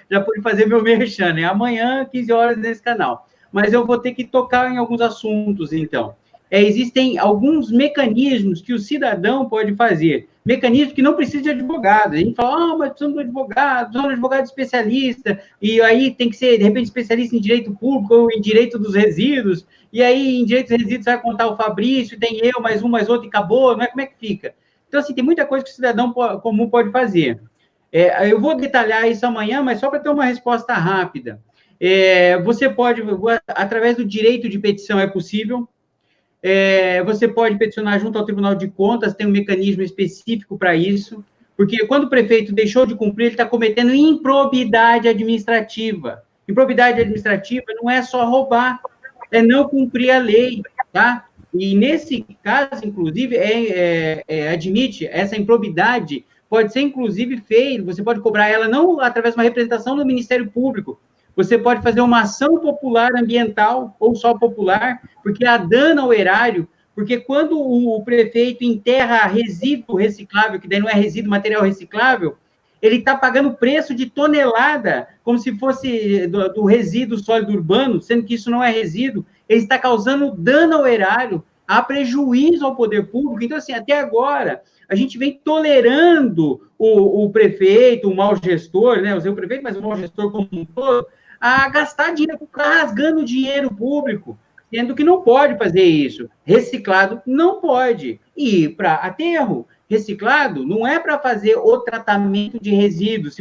já pude fazer meu merchan, né? Amanhã, 15 horas, nesse canal. Mas eu vou ter que tocar em alguns assuntos, então. Existem alguns mecanismos que o cidadão pode fazer, mecanismos que não precisam de advogado. A gente fala, mas precisamos de um advogado especialista, e aí tem que ser, de repente, especialista em direito público ou em direito dos resíduos, e aí em direito dos resíduos vai contar o Fabrício, tem eu, mais um, mais outro, e acabou, não é? Como é que fica? Então, assim, tem muita coisa que o cidadão comum pode fazer. Eu vou detalhar isso amanhã, mas só para ter uma resposta rápida. Você pode, através do direito de petição é possível. Você pode peticionar junto ao Tribunal de Contas, tem um mecanismo específico para isso, porque quando o prefeito deixou de cumprir, ele está cometendo improbidade administrativa. Improbidade administrativa não é só roubar, é não cumprir a lei, tá? E nesse caso, inclusive, admite essa improbidade, pode ser, inclusive, feita, você pode cobrar ela não através de uma representação do Ministério Público, você pode fazer uma ação popular ambiental, ou só popular, porque há dano ao erário, porque quando o prefeito enterra resíduo reciclável, que daí não é resíduo, material reciclável, ele está pagando preço de tonelada, como se fosse do resíduo sólido urbano, sendo que isso não é resíduo, ele está causando dano ao erário, há prejuízo ao poder público. Então, assim, até agora, a gente vem tolerando o prefeito, o mau gestor, né, o prefeito, mas o mau gestor como um todo, a gastar dinheiro, rasgando dinheiro público, sendo que não pode fazer isso. Reciclado não pode. E para aterro, reciclado não é para fazer o tratamento de resíduos.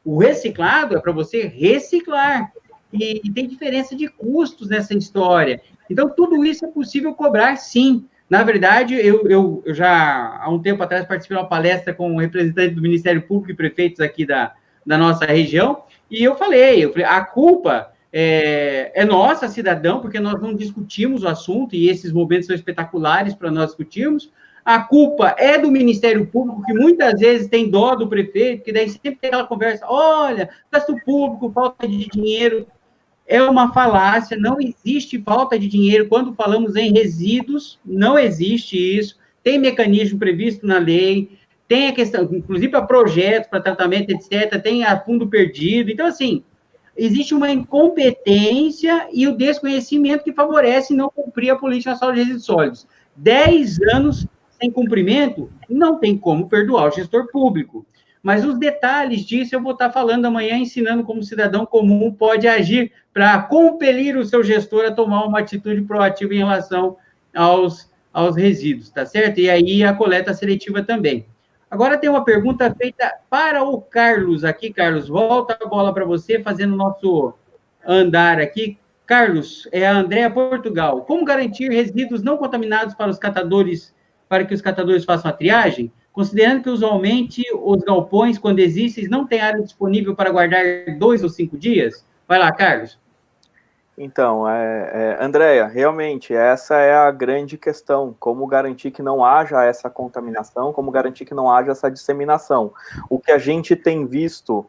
O reciclado é para você reciclar. E tem diferença de custos nessa história. Então, tudo isso é possível cobrar, sim. Na verdade, eu já, há um tempo atrás, participei de uma palestra com um representante do Ministério Público e prefeitos aqui da nossa região, e eu falei, a culpa é nossa, cidadão, porque nós não discutimos o assunto, e esses momentos são espetaculares para nós discutirmos. A culpa é do Ministério Público, que muitas vezes tem dó do prefeito, que daí sempre tem aquela conversa, olha, gasto público, falta de dinheiro. É uma falácia, não existe falta de dinheiro. Quando falamos em resíduos, não existe isso. Tem mecanismo previsto na lei, tem a questão, inclusive para projetos, para tratamento, etc., tem a fundo perdido. Então, assim, existe uma incompetência e o desconhecimento que favorece não cumprir a Política Nacional de Resíduos Sólidos. 10 anos sem cumprimento, não tem como perdoar o gestor público. Mas os detalhes disso eu vou estar falando amanhã, ensinando como o cidadão comum pode agir para compelir o seu gestor a tomar uma atitude proativa em relação aos resíduos, tá certo? E aí a coleta seletiva também. Agora tem uma pergunta feita para o Carlos aqui. Carlos, volta a bola para você, fazendo o nosso andar aqui. Carlos, é a Andréa Portugal. Como garantir resíduos não contaminados para os catadores, para que os catadores façam a triagem? Considerando que, usualmente, os galpões, quando existem, não têm área disponível para guardar 2 ou 5 dias? Vai lá, Carlos. Então, Andréia, realmente, essa é a grande questão, como garantir que não haja essa contaminação, como garantir que não haja essa disseminação. O que a gente tem visto,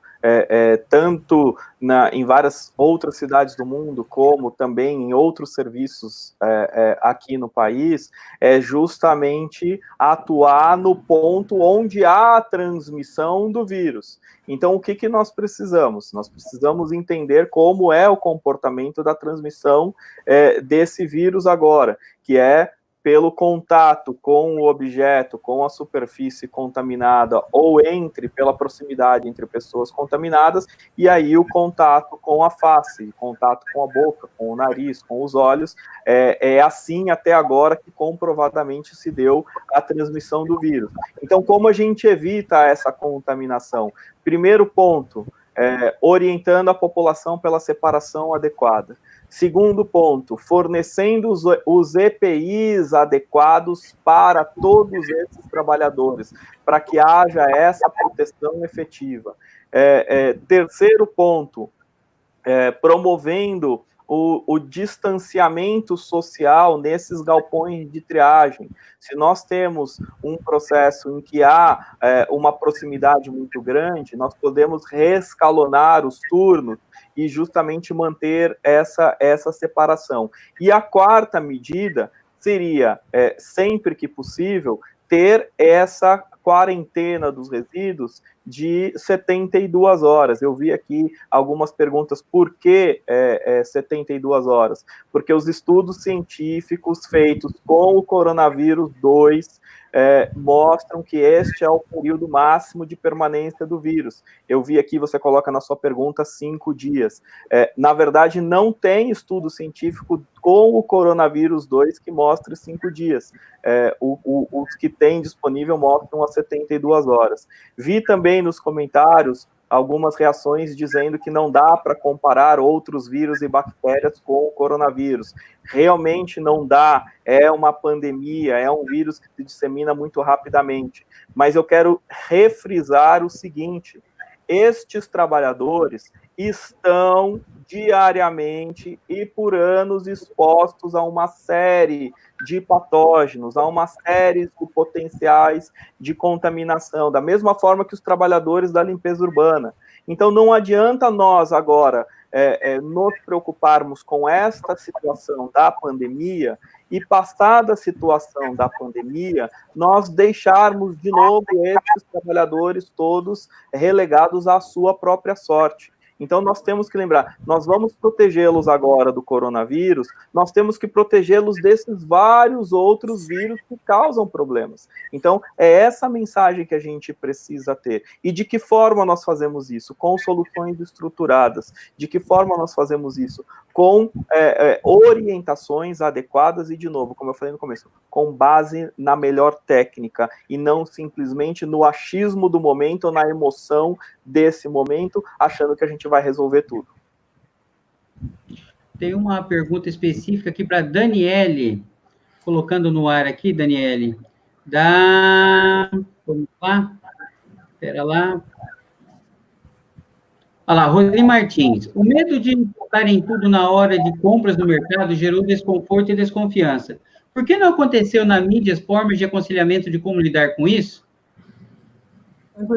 tanto em várias outras cidades do mundo, como também em outros serviços aqui no país, é justamente atuar no ponto onde há a transmissão do vírus. Então, o que nós precisamos? Nós precisamos entender como é o comportamento da transmissão desse vírus agora, que é pelo contato com o objeto, com a superfície contaminada, ou pela proximidade entre pessoas contaminadas, e aí o contato com a face, contato com a boca, com o nariz, com os olhos, é assim até agora que comprovadamente se deu a transmissão do vírus. Então, como a gente evita essa contaminação? Primeiro ponto, orientando a população pela separação adequada. Segundo ponto, fornecendo os EPIs adequados para todos esses trabalhadores, para que haja essa proteção efetiva. Terceiro ponto, promovendo o distanciamento social nesses galpões de triagem. Se nós temos um processo em que há uma proximidade muito grande, nós podemos reescalonar os turnos e justamente manter essa separação. E a quarta medida seria, sempre que possível, ter essa quarentena dos resíduos de 72 horas. Eu vi aqui algumas perguntas, por que 72 horas? Porque os estudos científicos feitos com o coronavírus 2 mostram que este é o período máximo de permanência do vírus. Eu vi aqui, você coloca na sua pergunta, 5 dias. Na verdade, não tem estudo científico com o coronavírus 2 que mostre 5 dias. Os que tem disponível mostram as 72 horas. Vi também nos comentários algumas reações dizendo que não dá para comparar outros vírus e bactérias com o coronavírus. Realmente não dá, é uma pandemia, é um vírus que se dissemina muito rapidamente. Mas eu quero refrisar o seguinte: estes trabalhadores estão diariamente e por anos expostos a uma série de patógenos, a uma série de potenciais de contaminação, da mesma forma que os trabalhadores da limpeza urbana. Então, não adianta nós agora nos preocuparmos com esta situação da pandemia e, passada a situação da pandemia, nós deixarmos de novo esses trabalhadores todos relegados à sua própria sorte. Então, nós temos que lembrar, nós vamos protegê-los agora do coronavírus, nós temos que protegê-los desses vários outros vírus que causam problemas. Então, é essa mensagem que a gente precisa ter. E de que forma nós fazemos isso? Com soluções estruturadas. De que forma nós fazemos isso? Com orientações adequadas e, de novo, como eu falei no começo, com base na melhor técnica e não simplesmente no achismo do momento ou na emoção desse momento, achando que a gente vai resolver tudo. Tem uma pergunta específica aqui para Daniele, colocando no ar aqui, Daniele, vamos lá, espera lá. Olha lá, Roseli Martins. O medo de botarem tudo na hora de compras no mercado gerou desconforto e desconfiança. Por que não aconteceu na mídia as formas de aconselhamento de como lidar com isso?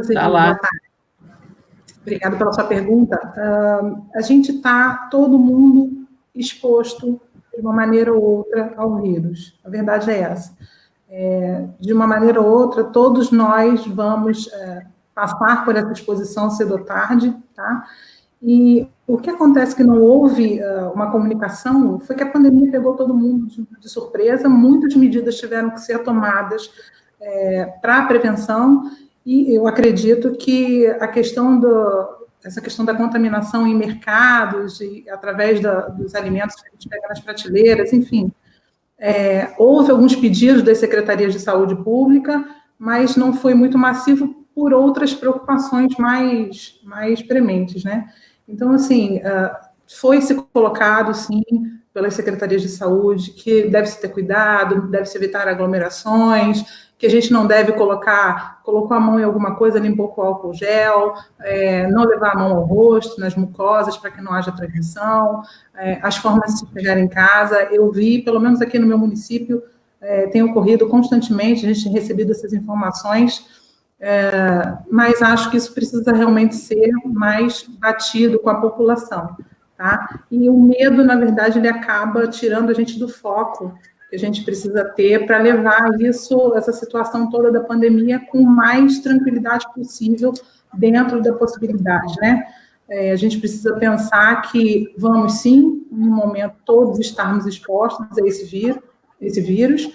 Está lá. Obrigada pela sua pergunta. A gente está, todo mundo, exposto de uma maneira ou outra ao vírus. A verdade é essa. De uma maneira ou outra, todos nós vamos passar por essa exposição cedo ou tarde, tá? E o que acontece que não houve uma comunicação foi que a pandemia pegou todo mundo de surpresa, muitas medidas tiveram que ser tomadas para a prevenção, e eu acredito que essa questão da contaminação em mercados, e através dos alimentos que a gente pega nas prateleiras, enfim, houve alguns pedidos das secretarias de saúde pública, mas não foi muito massivo por outras preocupações mais prementes, né? Então, assim, foi-se colocado, sim, pelas secretarias de saúde, que deve-se ter cuidado, deve-se evitar aglomerações, que a gente não deve colocou a mão em alguma coisa, limpou com álcool gel, não levar a mão ao rosto, nas mucosas, para que não haja transmissão, as formas de se pegar em casa. Eu vi, pelo menos aqui no meu município, tem ocorrido constantemente, a gente tem recebido essas informações, mas acho que isso precisa realmente ser mais batido com a população, tá? E o medo, na verdade, ele acaba tirando a gente do foco que a gente precisa ter para levar essa situação toda da pandemia com mais tranquilidade possível dentro da possibilidade, né? A gente precisa pensar que vamos, sim, no momento, todos estarmos expostos a esse vírus.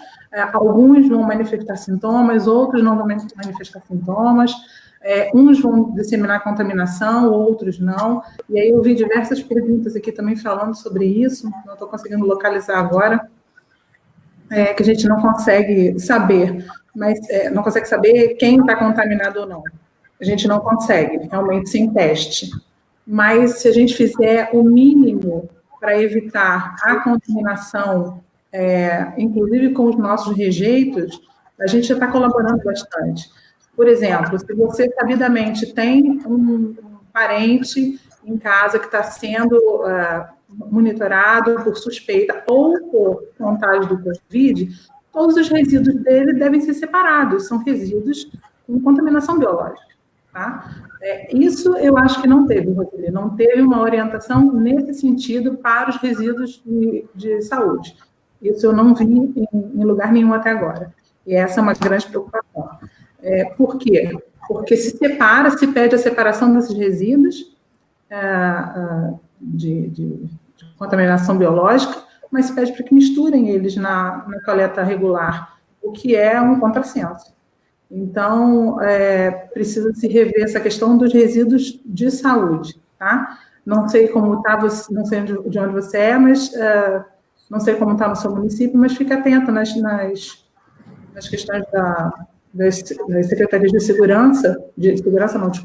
Alguns vão manifestar sintomas, outros não vão manifestar sintomas, uns vão disseminar contaminação, outros não. E aí eu vi diversas perguntas aqui também falando sobre isso, não estou conseguindo localizar agora, que a gente não consegue saber, mas não consegue saber quem está contaminado ou não. A gente não consegue, realmente, sem teste. Mas se a gente fizer o mínimo para evitar a contaminação, inclusive com os nossos rejeitos, a gente já está colaborando bastante. Por exemplo, se você sabidamente tem um parente em casa que está sendo monitorado por suspeita ou por contágio do Covid, todos os resíduos dele devem ser separados, são resíduos com contaminação biológica, tá? Isso eu acho que não teve, Roseli, não teve uma orientação nesse sentido para os resíduos de saúde. Isso eu não vi em lugar nenhum até agora. E essa é uma grande preocupação. Por quê? Porque se pede a separação desses resíduos de contaminação biológica, mas se pede para que misturem eles na coleta regular, o que é um contrassenso. Então, precisa se rever essa questão dos resíduos de saúde, tá? Não sei como está, não sei de onde você é, mas não sei como está no seu município, mas fique atento nas questões das secretarias de saúde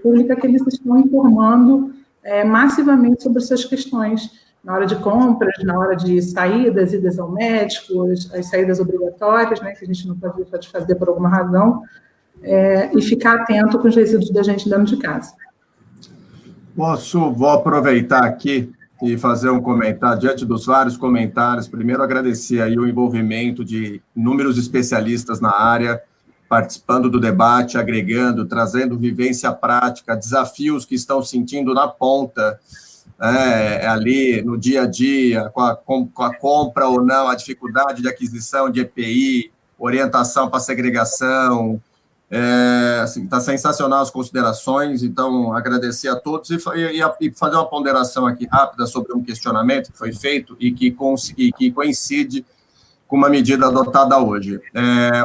pública, que eles estão informando massivamente sobre essas questões, na hora de compras, na hora de saídas, idas ao médico, as saídas obrigatórias, né, que a gente não pode deixar de fazer por alguma razão, e ficar atento com os resíduos da gente dentro de casa. Vou aproveitar aqui e fazer um comentário, diante dos vários comentários, primeiro agradecer aí o envolvimento de inúmeros especialistas na área, participando do debate, agregando, trazendo vivência prática, desafios que estão sentindo na ponta, ali no dia a dia, com a compra ou não, a dificuldade de aquisição de EPI, orientação para segregação. Está sensacional as considerações, então agradecer a todos e fazer uma ponderação aqui rápida sobre um questionamento que foi feito e que coincide com uma medida adotada hoje.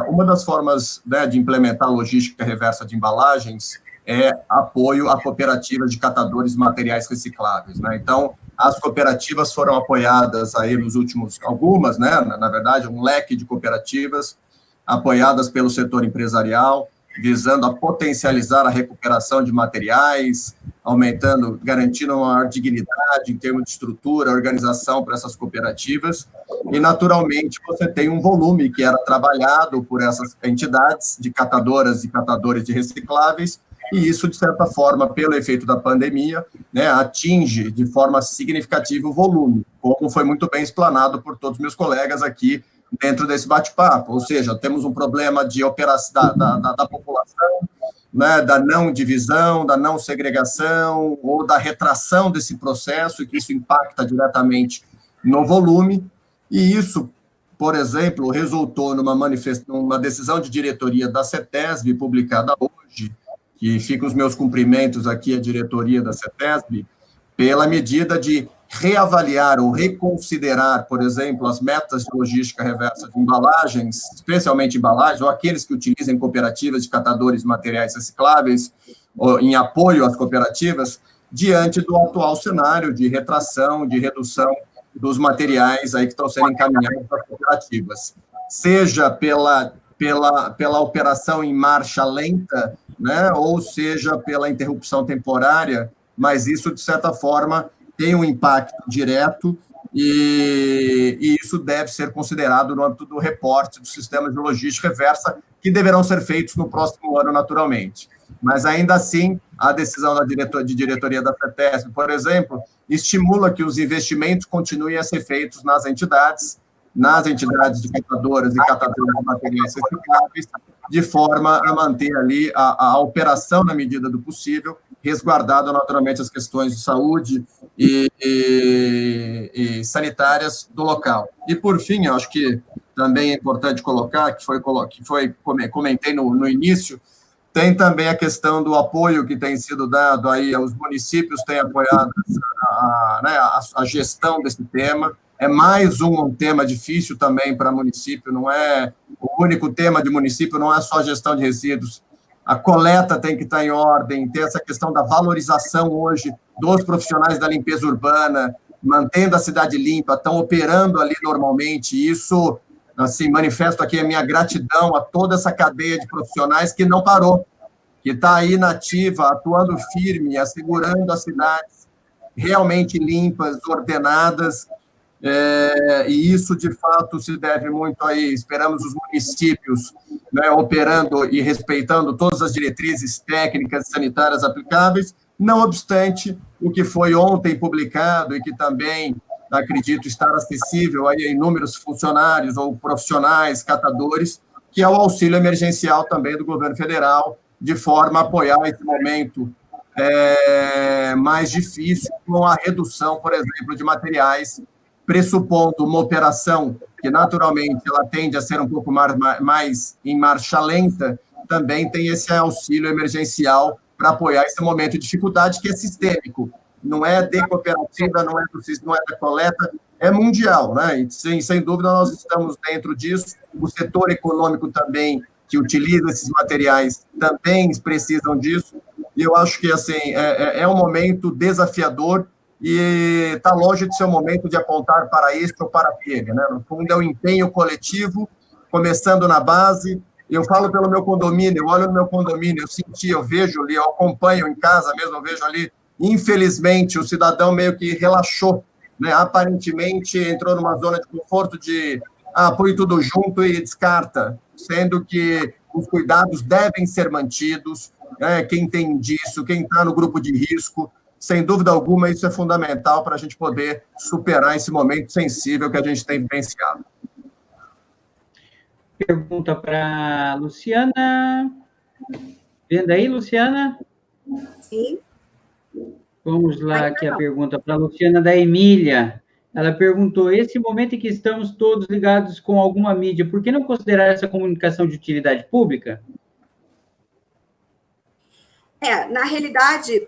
Uma das formas, né, de implementar a logística reversa de embalagens é apoio a cooperativas de catadores de materiais recicláveis, né? Então, as cooperativas foram apoiadas aí nos últimos, algumas, né, na verdade, um leque de cooperativas apoiadas pelo setor empresarial, visando a potencializar a recuperação de materiais, garantindo uma maior dignidade em termos de estrutura, organização para essas cooperativas, e, naturalmente, você tem um volume que era trabalhado por essas entidades de catadoras e catadores de recicláveis, e isso, de certa forma, pelo efeito da pandemia, né, atinge de forma significativa o volume, como foi muito bem explanado por todos os meus colegas aqui dentro desse bate-papo. Ou seja, temos um problema de operação da população, né, da não divisão, da não segregação, ou da retração desse processo, e que isso impacta diretamente no volume, e isso, por exemplo, resultou numa decisão de diretoria da CETESB, publicada hoje, que fica os meus cumprimentos aqui à diretoria da CETESB, pela medida de reavaliar ou reconsiderar, por exemplo, as metas de logística reversa de embalagens, especialmente embalagens, ou aqueles que utilizem cooperativas de catadores de materiais recicláveis, ou em apoio às cooperativas, diante do atual cenário de retração, de redução dos materiais aí que estão sendo encaminhados para as cooperativas, seja pela operação em marcha lenta, né, ou seja pela interrupção temporária, mas isso, de certa forma, tem um impacto direto e isso deve ser considerado no âmbito do reporte do sistema de logística reversa, que deverão ser feitos no próximo ano, naturalmente. Mas, ainda assim, a decisão da diretoria da CETESB, por exemplo, estimula que os investimentos continuem a ser feitos nas entidades de catadoras e catadores de materiais recicláveis, de forma a manter ali a operação na medida do possível, resguardado naturalmente as questões de saúde e sanitárias do local. E, por fim, eu acho que também é importante colocar, comentei no início, tem também a questão do apoio que tem sido dado aí, os municípios têm apoiado a gestão desse tema. É mais um tema difícil também para município, não é o único tema de município, não é só a gestão de resíduos. A coleta tem que estar em ordem, tem essa questão da valorização hoje dos profissionais da limpeza urbana, mantendo a cidade limpa, estão operando ali normalmente. Isso, assim, manifesto aqui a minha gratidão a toda essa cadeia de profissionais que não parou, que está aí na ativa, atuando firme, assegurando as cidades realmente limpas, ordenadas. E isso, de fato, se deve muito aí, esperamos os municípios, né, operando e respeitando todas as diretrizes técnicas e sanitárias aplicáveis, não obstante o que foi ontem publicado e que também, acredito, estar acessível aí a inúmeros funcionários ou profissionais, catadores, que é o auxílio emergencial também do governo federal, de forma a apoiar esse momento mais difícil, com a redução, por exemplo, de materiais pressupondo uma operação que, naturalmente, ela tende a ser um pouco mais em marcha lenta, também tem esse auxílio emergencial para apoiar esse momento de dificuldade que é sistêmico. Não é de cooperativa, não é da coleta, é mundial, né? E, sem dúvida, nós estamos dentro disso. O setor econômico também, que utiliza esses materiais, também precisam disso. E eu acho que, assim, é um momento desafiador e está longe de ser um momento de apontar para este ou para aquele, né? No fundo, é o empenho coletivo, começando na base. Eu falo pelo meu condomínio, eu olho no meu condomínio, eu senti, eu vejo ali, eu acompanho em casa mesmo, eu vejo ali, infelizmente, o cidadão meio que relaxou, né? Aparentemente entrou numa zona de conforto de põe tudo junto e descarta, sendo que os cuidados devem ser mantidos, né? Quem tem disso, quem está no grupo de risco, sem dúvida alguma, isso é fundamental para a gente poder superar esse momento sensível que a gente tem vivenciado. Pergunta para a Luciana. Vendo aí, Luciana? Sim. Vamos lá, aqui a pergunta para a Luciana da Emília. Ela perguntou, esse momento em que estamos todos ligados com alguma mídia, por que não considerar essa comunicação de utilidade pública? Na realidade,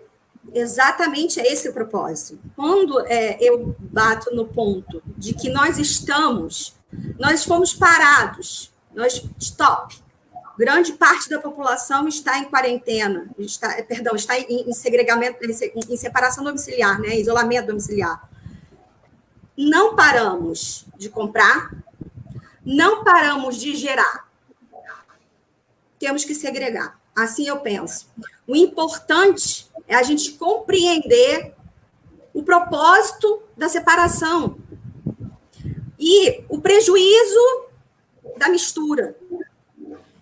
exatamente é esse o propósito. Quando eu bato no ponto de que nós fomos parados, stop. Grande parte da população está em quarentena, está em segregamento, em separação domiciliar, né, isolamento domiciliar. Não paramos de comprar, não paramos de gerar. Temos que segregar. Assim eu penso. O importante é a gente compreender o propósito da separação e o prejuízo da mistura.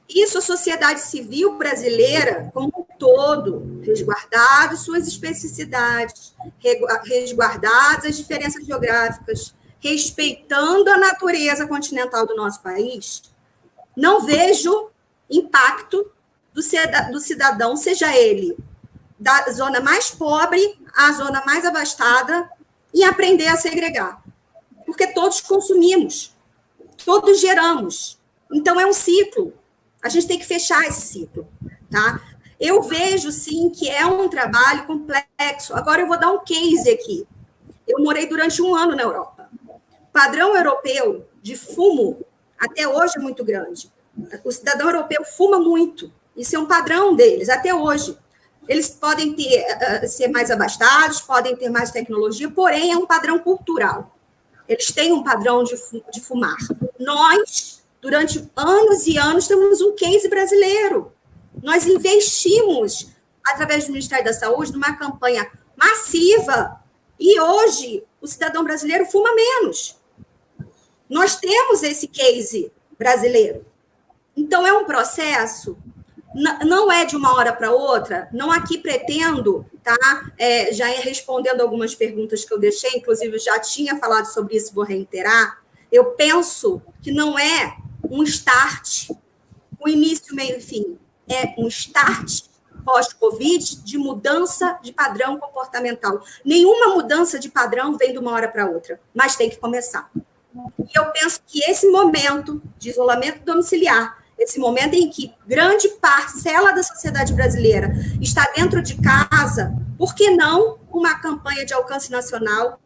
Isso a sociedade civil brasileira, como um todo, resguardado suas especificidades, resguardadas as diferenças geográficas, respeitando a natureza continental do nosso país, não vejo impacto do cidadão, seja ele da zona mais pobre à zona mais abastada, em aprender a segregar. Porque todos consumimos, todos geramos. Então, é um ciclo. A gente tem que fechar esse ciclo, tá? Eu vejo, sim, que é um trabalho complexo. Agora, eu vou dar um case aqui. Eu morei durante 1 ano na Europa. O padrão europeu de fumo, até hoje, é muito grande. O cidadão europeu fuma muito. Isso é um padrão deles, até hoje. Eles podem ser mais abastados, podem ter mais tecnologia, porém, é um padrão cultural. Eles têm um padrão de fumar. Nós, durante anos e anos, temos um case brasileiro. Nós investimos, através do Ministério da Saúde, numa campanha massiva, e hoje o cidadão brasileiro fuma menos. Nós temos esse case brasileiro. Então, é um processo, não é de uma hora para outra, não aqui pretendo, tá? Já respondendo algumas perguntas que eu deixei, inclusive eu já tinha falado sobre isso, vou reiterar. Eu penso que não é um start, um início, meio e fim. É um start pós-Covid de mudança de padrão comportamental. Nenhuma mudança de padrão vem de uma hora para outra, mas tem que começar. E eu penso que esse momento de isolamento domiciliar, esse momento em que grande parcela da sociedade brasileira está dentro de casa, por que não uma campanha de alcance nacional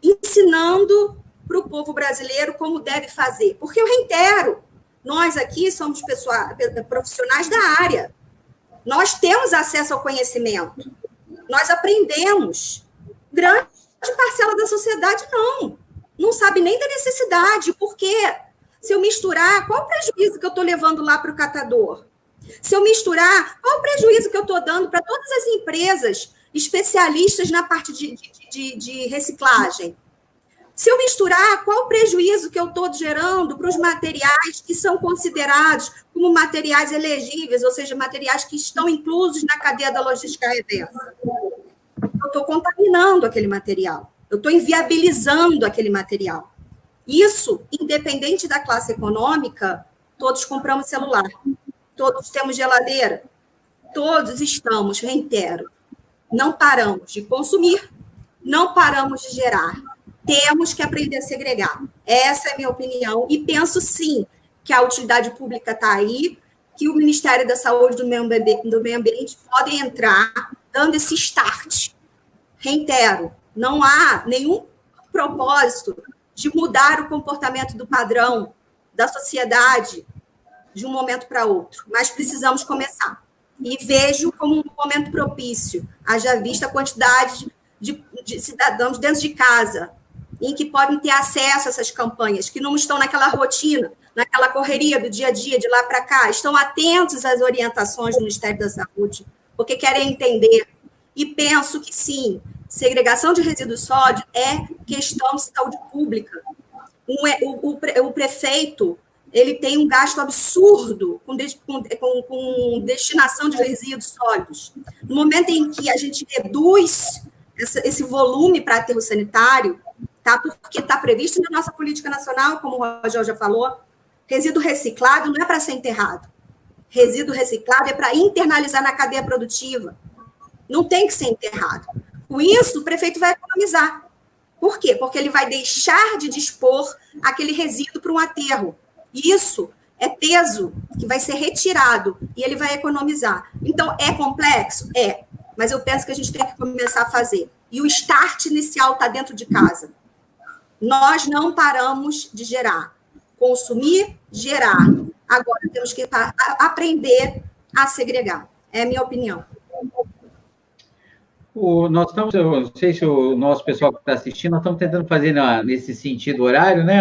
ensinando para o povo brasileiro como deve fazer? Porque eu reitero, nós aqui somos profissionais da área. Nós temos acesso ao conhecimento. Nós aprendemos. Grande parcela da sociedade não sabe nem da necessidade. Por quê? Se eu misturar, qual o prejuízo que eu estou levando lá para o catador? Se eu misturar, qual o prejuízo que eu estou dando para todas as empresas especialistas na parte de reciclagem? Se eu misturar, qual o prejuízo que eu estou gerando para os materiais que são considerados como materiais elegíveis, ou seja, materiais que estão inclusos na cadeia da logística reversa? Eu estou contaminando aquele material, eu estou inviabilizando aquele material. Isso, independente da classe econômica, todos compramos celular, todos temos geladeira, todos estamos, reitero, não paramos de consumir, não paramos de gerar. temos que aprender a segregar. Essa é a minha opinião. E penso, sim, que a utilidade pública está aí, que o Ministério da Saúde e do Meio Ambiente podem entrar dando esse start. Reitero, não há nenhum propósito de mudar o comportamento do padrão da sociedade de um momento para outro, mas precisamos começar. E vejo como um momento propício, haja vista a quantidade de cidadãos dentro de casa, em que podem ter acesso a essas campanhas, que não estão naquela rotina, naquela correria do dia a dia, de lá para cá, estão atentos às orientações do Ministério da Saúde, porque querem entender. E penso que, sim, segregação de resíduos sólidos é questão de saúde pública. O prefeito, ele tem um gasto absurdo com destinação de resíduos sólidos. No momento em que a gente reduz esse volume para aterro sanitário, tá? Porque está previsto na nossa política nacional, como o Rogério já falou, resíduo reciclado não é para ser enterrado. Resíduo reciclado é para internalizar na cadeia produtiva. Não tem que ser enterrado. Com isso, o prefeito vai economizar. Por quê? Porque ele vai deixar de dispor aquele resíduo para um aterro. Isso é peso que vai ser retirado e ele vai economizar. Então, é complexo? É. Mas eu penso que a gente tem que começar a fazer. E o start inicial está dentro de casa. Nós não paramos de gerar. Consumir, gerar. Agora temos que aprender a segregar. É a minha opinião. Nós estamos, eu não sei se o nosso pessoal que está assistindo, nós estamos tentando fazer nesse sentido horário, né,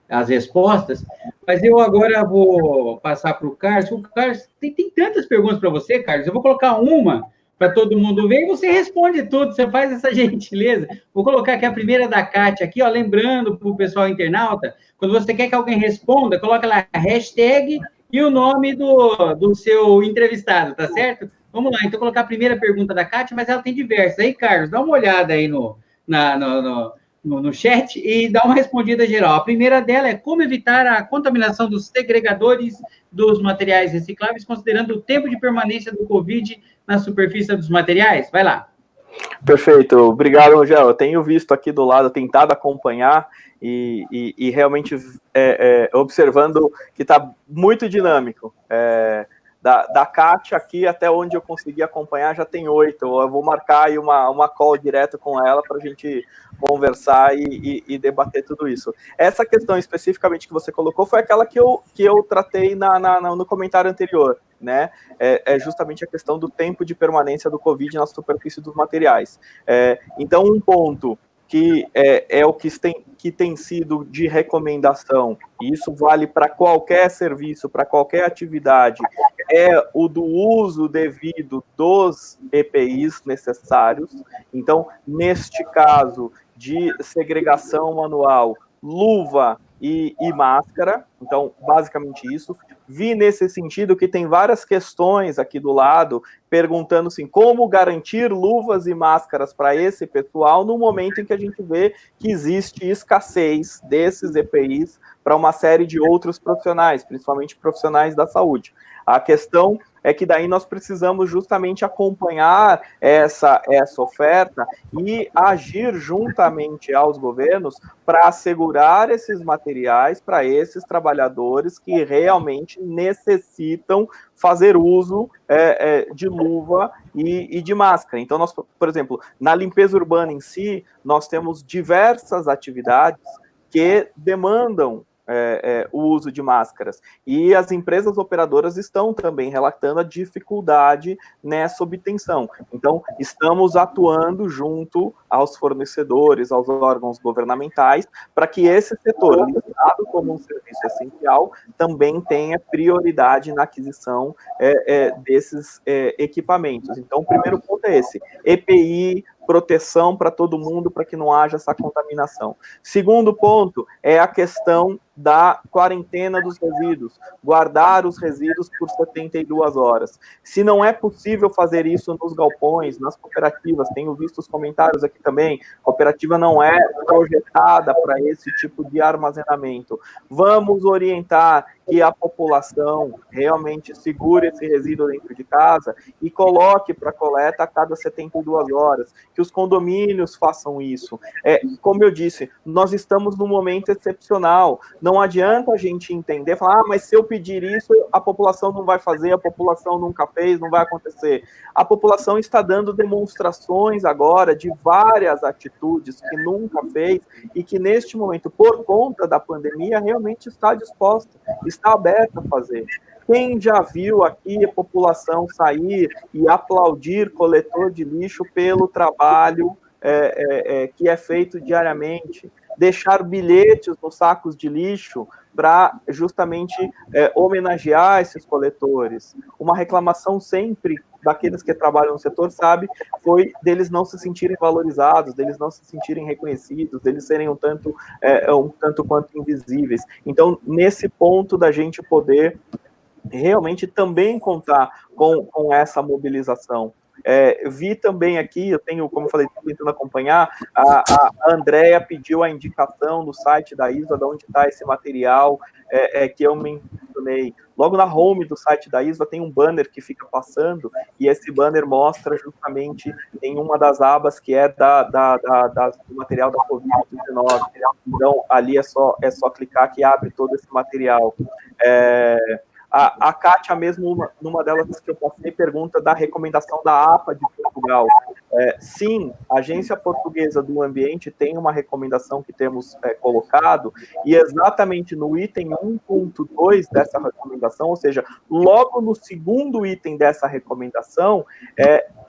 as respostas, mas eu agora vou passar para o Carlos. O Carlos tem tantas perguntas para você, Carlos. Eu vou colocar uma para todo mundo ver e você responde tudo, você faz essa gentileza. Vou colocar aqui a primeira da Kátia, aqui, ó, lembrando para o pessoal internauta, quando você quer que alguém responda, coloca lá hashtag e o nome do seu entrevistado, tá certo? Vamos lá, então, colocar a primeira pergunta da Kátia, mas ela tem diversas. Aí, Carlos, dá uma olhada aí no chat e dá uma respondida geral. A primeira dela é como evitar a contaminação dos segregadores dos materiais recicláveis, considerando o tempo de permanência do Covid na superfície dos materiais? Vai lá. Perfeito, obrigado, Rogério. Eu tenho visto aqui do lado, tentado acompanhar e realmente observando que está muito dinâmico. Da Kátia aqui até onde eu consegui acompanhar já tem 8. Eu vou marcar aí uma call direto com ela para a gente conversar e debater tudo isso. Essa questão especificamente que você colocou foi aquela que eu tratei no comentário anterior, né? É justamente a questão do tempo de permanência do Covid na superfície dos materiais. Então, um ponto que é o que tem sido de recomendação, e isso vale para qualquer serviço, para qualquer atividade, é o do uso devido dos EPIs necessários. Então, neste caso de segregação manual, luva e máscara, então, basicamente isso. Vi nesse sentido que tem várias questões aqui do lado, perguntando assim, como garantir luvas e máscaras para esse pessoal no momento em que a gente vê que existe escassez desses EPIs para uma série de outros profissionais, principalmente profissionais da saúde. A questão é que daí nós precisamos justamente acompanhar essa oferta e agir juntamente aos governos para assegurar esses materiais para esses trabalhadores que realmente necessitam fazer uso de luva e de máscara. Então, nós, por exemplo, na limpeza urbana em si, nós temos diversas atividades que demandam o uso de máscaras. E as empresas operadoras estão também relatando a dificuldade nessa obtenção. Então, estamos atuando junto aos fornecedores, aos órgãos governamentais, para que esse setor, listado como um serviço essencial, também tenha prioridade na aquisição desses equipamentos. Então, o primeiro ponto é esse: EPI, proteção para todo mundo, para que não haja essa contaminação. Segundo ponto é a questão da quarentena dos resíduos, guardar os resíduos por 72 horas. Se não é possível fazer isso nos galpões, nas cooperativas, tenho visto os comentários aqui também, a cooperativa não é projetada para esse tipo de armazenamento. Vamos orientar que a população realmente segure esse resíduo dentro de casa e coloque para coleta a cada 72 horas, que os condomínios façam isso. Como eu disse, nós estamos num momento excepcional, não adianta a gente entender, falar, mas se eu pedir isso, a população não vai fazer, a população nunca fez, não vai acontecer. A população está dando demonstrações agora de várias atitudes que nunca fez e que neste momento, por conta da pandemia, realmente está disposta, está aberta a fazer. Quem já viu aqui a população sair e aplaudir coletor de lixo pelo trabalho que é feito diariamente, deixar bilhetes nos sacos de lixo para justamente homenagear esses coletores. Uma reclamação sempre daqueles que trabalham no setor, sabe, foi deles não se sentirem valorizados, deles não se sentirem reconhecidos, deles serem um tanto quanto invisíveis. Então, nesse ponto da gente poder realmente também contar com essa mobilização. Vi também aqui, eu tenho, como eu falei, tentando acompanhar, a Andrea pediu a indicação no site da ISVA, de onde está esse material que eu mencionei. Logo na home do site da ISVA tem um banner que fica passando, e esse banner mostra justamente em uma das abas que é do material da Covid-19. Então, ali é só clicar que abre todo esse material. A Kátia mesmo, numa delas que eu passei, pergunta da recomendação da APA de Portugal. Sim, a Agência Portuguesa do Ambiente tem uma recomendação que temos colocado, e exatamente no item 1.2 dessa recomendação, ou seja, logo no segundo item dessa recomendação,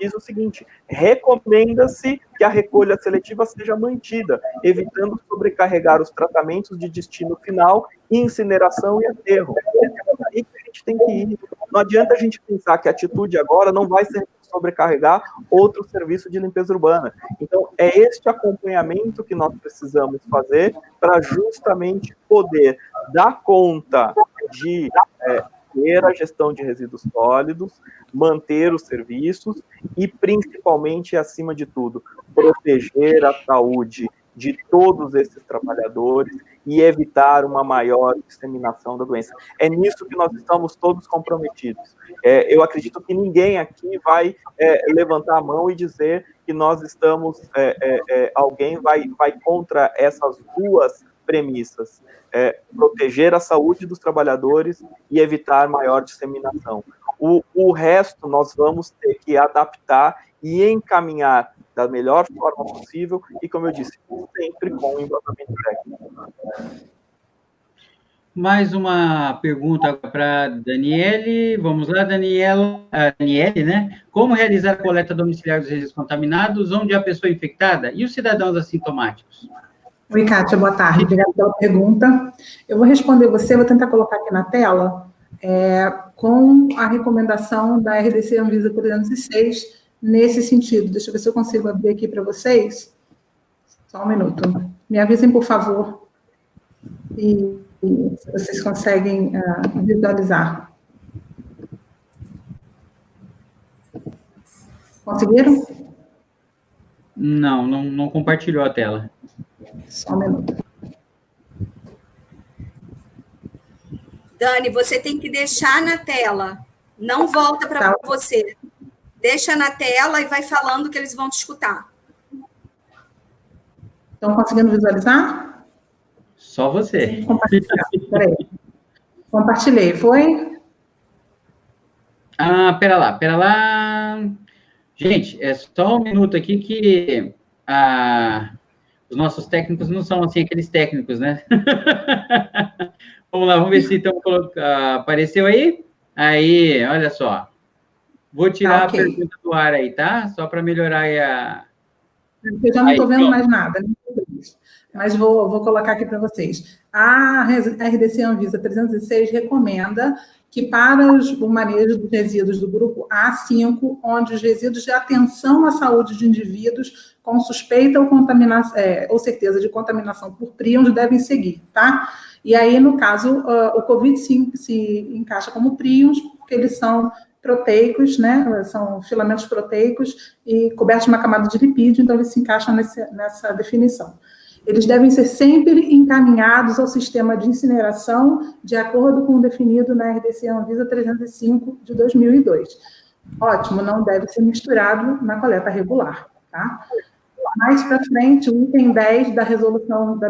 diz o seguinte: recomenda-se que a recolha seletiva seja mantida, evitando sobrecarregar os tratamentos de destino final, incineração e aterro. É aí que a gente tem que ir. Não adianta a gente pensar que a atitude agora não vai ser sobrecarregar outro serviço de limpeza urbana. Então, é este acompanhamento que nós precisamos fazer para justamente poder dar conta de ter a gestão de resíduos sólidos, manter os serviços e, principalmente, acima de tudo, proteger a saúde de todos esses trabalhadores e evitar uma maior disseminação da doença. É nisso que nós estamos todos comprometidos. Eu acredito que ninguém aqui vai levantar a mão e dizer que nós estamos, alguém vai contra essas duas premissas. Proteger a saúde dos trabalhadores e evitar maior disseminação. O resto nós vamos ter que adaptar e encaminhar da melhor forma possível e, como eu disse, sempre com embasamento técnico. Mais uma pergunta para Daniele. Vamos lá, Daniele, né? Como realizar a coleta domiciliar dos resíduos contaminados, onde há pessoa infectada e os cidadãos assintomáticos? Oi, Kátia, boa tarde. Obrigada pela pergunta. Eu vou responder você, vou tentar colocar aqui na tela, com a recomendação da RDC Anvisa 306, nesse sentido. Deixa eu ver se eu consigo abrir aqui para vocês. Só um minuto. Me avisem, por favor, e se vocês conseguem visualizar. Conseguiram? Não compartilhou a tela. Só um minuto. Dani, você tem que deixar na tela. Não volta para você. Deixa na tela e vai falando que eles vão te escutar. Estão conseguindo visualizar? Só você. Peraí. Compartilhei, foi? Pera lá. Gente, é só um minuto aqui que os nossos técnicos não são assim aqueles técnicos, né? Vamos lá, vamos ver se então apareceu aí. Aí, olha só. Vou tirar okay. A pergunta do ar aí, tá? Só para melhorar aí a... Eu já não estou vendo mais nada, né? Mas vou colocar aqui para vocês. A RDC Anvisa 306 recomenda que para o manejo dos resíduos do grupo A5, onde os resíduos de atenção à saúde de indivíduos com suspeita ou contaminação, ou certeza de contaminação por príons devem seguir, tá? E aí, no caso, o COVID se encaixa como príons, porque eles são proteicos, né? São filamentos proteicos e cobertos de uma camada de lipídio, então eles se encaixam nessa definição. Eles devem ser sempre encaminhados ao sistema de incineração, de acordo com o definido na RDC Anvisa 305 de 2002. Ótimo, não deve ser misturado na coleta regular, tá? Mais para frente, o item 10 da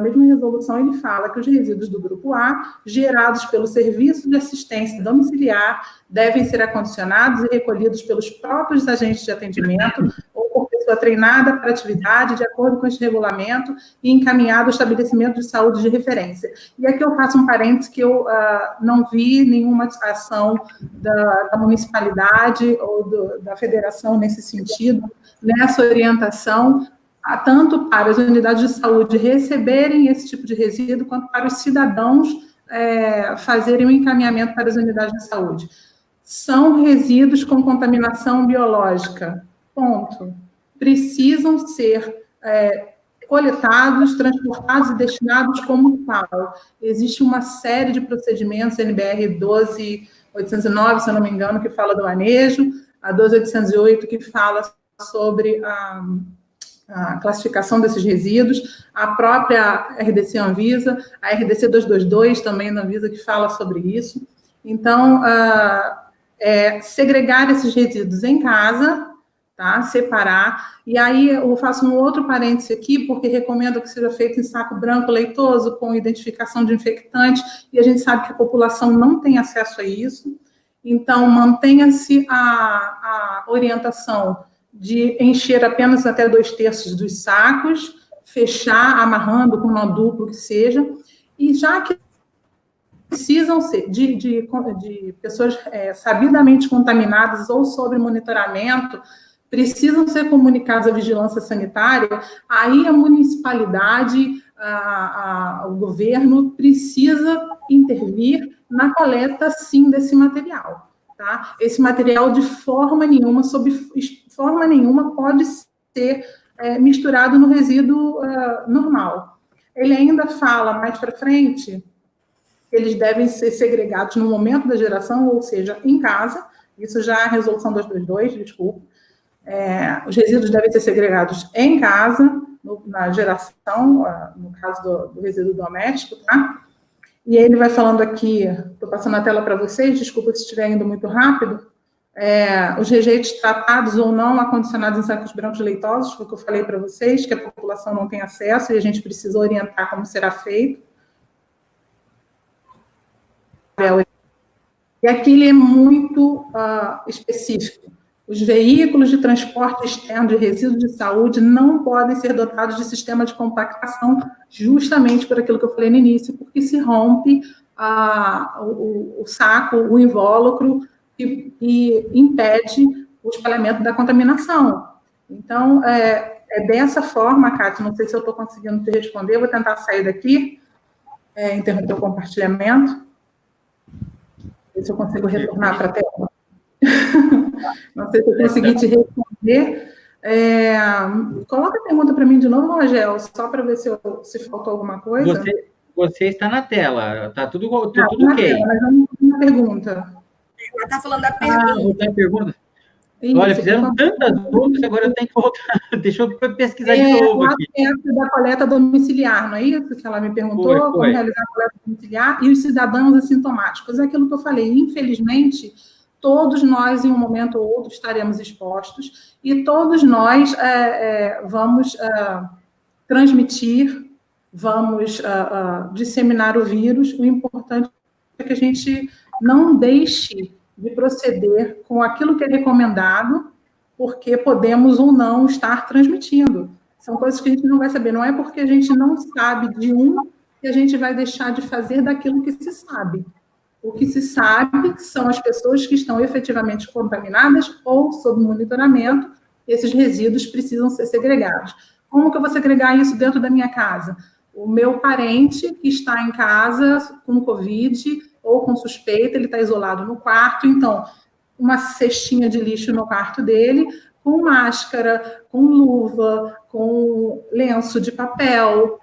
mesma resolução, ele fala que os resíduos do grupo A, gerados pelo Serviço de Assistência Domiciliar, devem ser acondicionados e recolhidos pelos próprios agentes de atendimento ou por pessoa treinada para atividade, de acordo com este regulamento, e encaminhado ao estabelecimento de saúde de referência. E aqui eu faço um parênteses que eu não vi nenhuma ação da municipalidade ou da federação nesse sentido, nessa orientação, tanto para as unidades de saúde receberem esse tipo de resíduo, quanto para os cidadãos fazerem o encaminhamento para as unidades de saúde. São resíduos com contaminação biológica, ponto. Precisam ser coletados, transportados e destinados como tal. Existe uma série de procedimentos, NBR 12809, se eu não me engano, que fala do manejo, a 12808, que fala sobre a classificação desses resíduos, a própria RDC Anvisa, a RDC 222 também na Anvisa, que fala sobre isso. Então, segregar esses resíduos em casa, tá? Separar, e aí eu faço um outro parêntese aqui, porque recomendo que seja feito em saco branco leitoso, com identificação de infectante, e a gente sabe que a população não tem acesso a isso, então mantenha-se a orientação de encher apenas até 2/3 dos sacos, fechar, amarrando com nó duplo que seja, e já que precisam ser de pessoas sabidamente contaminadas ou sob monitoramento, precisam ser comunicados à vigilância sanitária, aí a municipalidade, o governo precisa intervir na coleta, sim, desse material. Tá? Esse material, de forma nenhuma, pode ser misturado no resíduo normal. Ele ainda fala, mais para frente, que eles devem ser segregados no momento da geração, ou seja, em casa. Isso já é a resolução 222, desculpa. Os resíduos devem ser segregados em casa, na geração, no caso do resíduo doméstico, tá? E ele vai falando aqui, estou passando a tela para vocês, desculpa se estiver indo muito rápido, os rejeitos tratados ou não acondicionados em sacos brancos leitosos, foi o que eu falei para vocês, que a população não tem acesso e a gente precisa orientar como será feito. E aqui ele é muito específico. Os veículos de transporte externo de resíduos de saúde não podem ser dotados de sistema de compactação, justamente por aquilo que eu falei no início, porque se rompe o saco, o invólucro, e impede o espalhamento da contaminação. Então, dessa forma, Cátia, não sei se eu estou conseguindo te responder, vou tentar sair daqui, interromper o compartilhamento, ver se eu consigo retornar para a tela. Não sei se eu consegui te responder. Coloca a pergunta para mim de novo, Rogério, só para ver se faltou alguma coisa. Você está na tela, está tudo ok. Tela, mas vamos fazer uma pergunta. Ela está falando da pergunta. Isso, olha, fizeram tantas outras, agora eu tenho que voltar. Deixa eu pesquisar de novo aqui. Da coleta domiciliar, não é isso que ela me perguntou? Foi. Como realizar a coleta domiciliar e os cidadãos assintomáticos. É aquilo que eu falei. Infelizmente, todos nós, em um momento ou outro, estaremos expostos e todos nós vamos transmitir, vamos disseminar o vírus. O importante é que a gente não deixe de proceder com aquilo que é recomendado, porque podemos ou não estar transmitindo. São coisas que a gente não vai saber. Não é porque a gente não sabe de que a gente vai deixar de fazer daquilo que se sabe. O que se sabe são as pessoas que estão efetivamente contaminadas ou sob monitoramento. Esses resíduos precisam ser segregados. Como que eu vou segregar isso dentro da minha casa? O meu parente que está em casa com Covid, ou com suspeita, ele está isolado no quarto, então, uma cestinha de lixo no quarto dele, com máscara, com luva, com lenço de papel,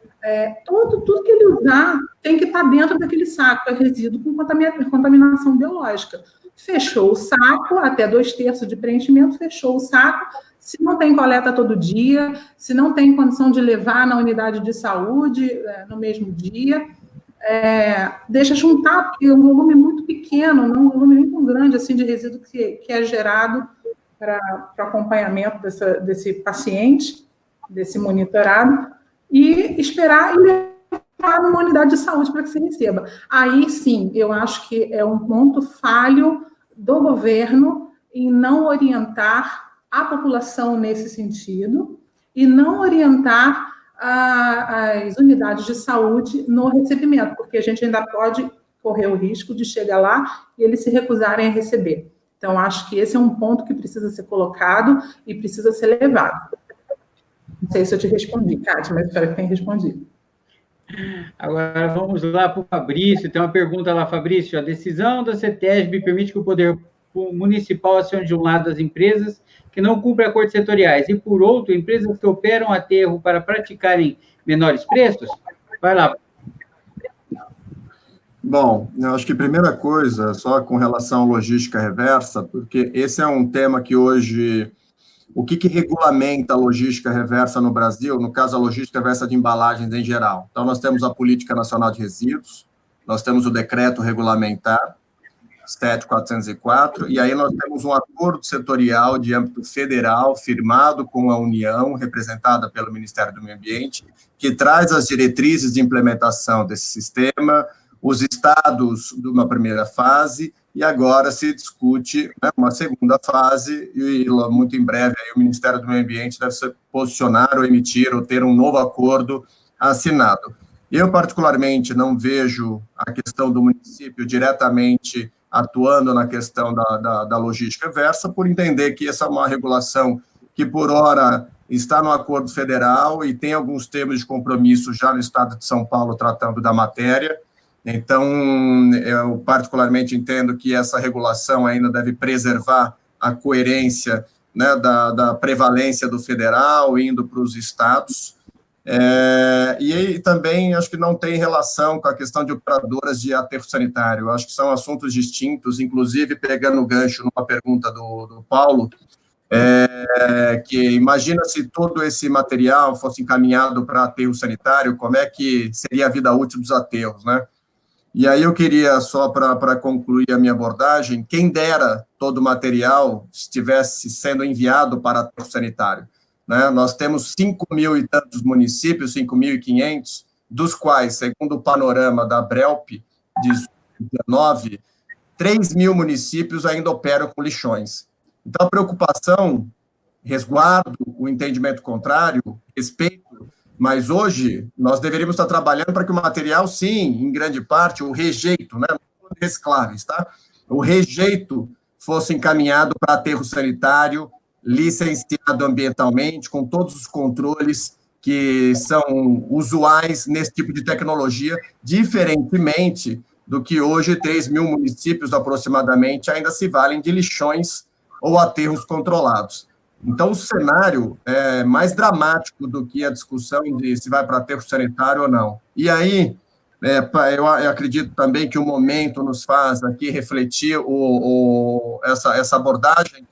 tudo que ele usar tem que estar dentro daquele saco, é resíduo com contaminação biológica. Fechou o saco, até 2/3 de preenchimento, fechou o saco. Se não tem coleta todo dia, se não tem condição de levar na unidade de saúde no mesmo dia, deixa juntar, porque é um volume muito pequeno, não é um volume nem tão grande assim de resíduo que é gerado para acompanhamento desse paciente, desse monitorado, e esperar e levar numa unidade de saúde para que você receba. Aí, sim, eu acho que é um ponto falho do governo em não orientar a população nesse sentido e não orientar as unidades de saúde no recebimento, porque a gente ainda pode correr o risco de chegar lá e eles se recusarem a receber. Então, acho que esse é um ponto que precisa ser colocado e precisa ser levado. Não sei se eu te respondi, Kátia, mas espero que tenha respondido. Agora, vamos lá para o Fabrício. Tem uma pergunta lá, Fabrício. A decisão da CETESB permite que o Poder Municipal acione de um lado as empresas que não cumprem acordos setoriais e, por outro, empresas que operam aterro para praticarem menores preços? Vai lá. Bom, eu acho que a primeira coisa, só com relação à logística reversa, porque esse é um tema que hoje, o que regulamenta a logística reversa no Brasil, no caso a logística reversa de embalagens em geral. Então, nós temos a Política Nacional de Resíduos, nós temos o Decreto Regulamentar 7404, e aí nós temos um acordo setorial de âmbito federal, firmado com a União, representada pelo Ministério do Meio Ambiente, que traz as diretrizes de implementação desse sistema, os estados de uma primeira fase, e agora se discute, né, uma segunda fase, e muito em breve aí, o Ministério do Meio Ambiente deve se posicionar ou emitir ou ter um novo acordo assinado. Eu, particularmente, não vejo a questão do município diretamente atuando na questão da logística reversa, por entender que essa é uma regulação que, por hora, está no acordo federal e tem alguns termos de compromisso já no estado de São Paulo tratando da matéria. Então, eu particularmente entendo que essa regulação ainda deve preservar a coerência, né, da prevalência do federal indo para os estados. E aí também acho que não tem relação com a questão de operadoras de aterro sanitário. Acho que são assuntos distintos, inclusive pegando o gancho numa pergunta do Paulo, que imagina se todo esse material fosse encaminhado para aterro sanitário, como é que seria a vida útil dos aterros, né? E aí eu queria, só para concluir a minha abordagem, quem dera todo o material estivesse sendo enviado para aterro sanitário, né? Nós temos 5.000 e tantos municípios, 5.500, dos quais, segundo o panorama da Brelp, de 19, 3.000 municípios ainda operam com lixões. Então, a preocupação, resguardo, o entendimento contrário, respeito, mas hoje nós deveríamos estar trabalhando para que o material, sim, em grande parte, o rejeito, né, não recicláveis, tá? O rejeito fosse encaminhado para aterro sanitário, licenciado ambientalmente, com todos os controles que são usuais nesse tipo de tecnologia, diferentemente do que hoje 3.000 municípios aproximadamente ainda se valem de lixões ou aterros controlados. Então, o cenário é mais dramático do que a discussão de se vai para aterro sanitário ou não. E aí, eu acredito também que o momento nos faz aqui refletir essa abordagem,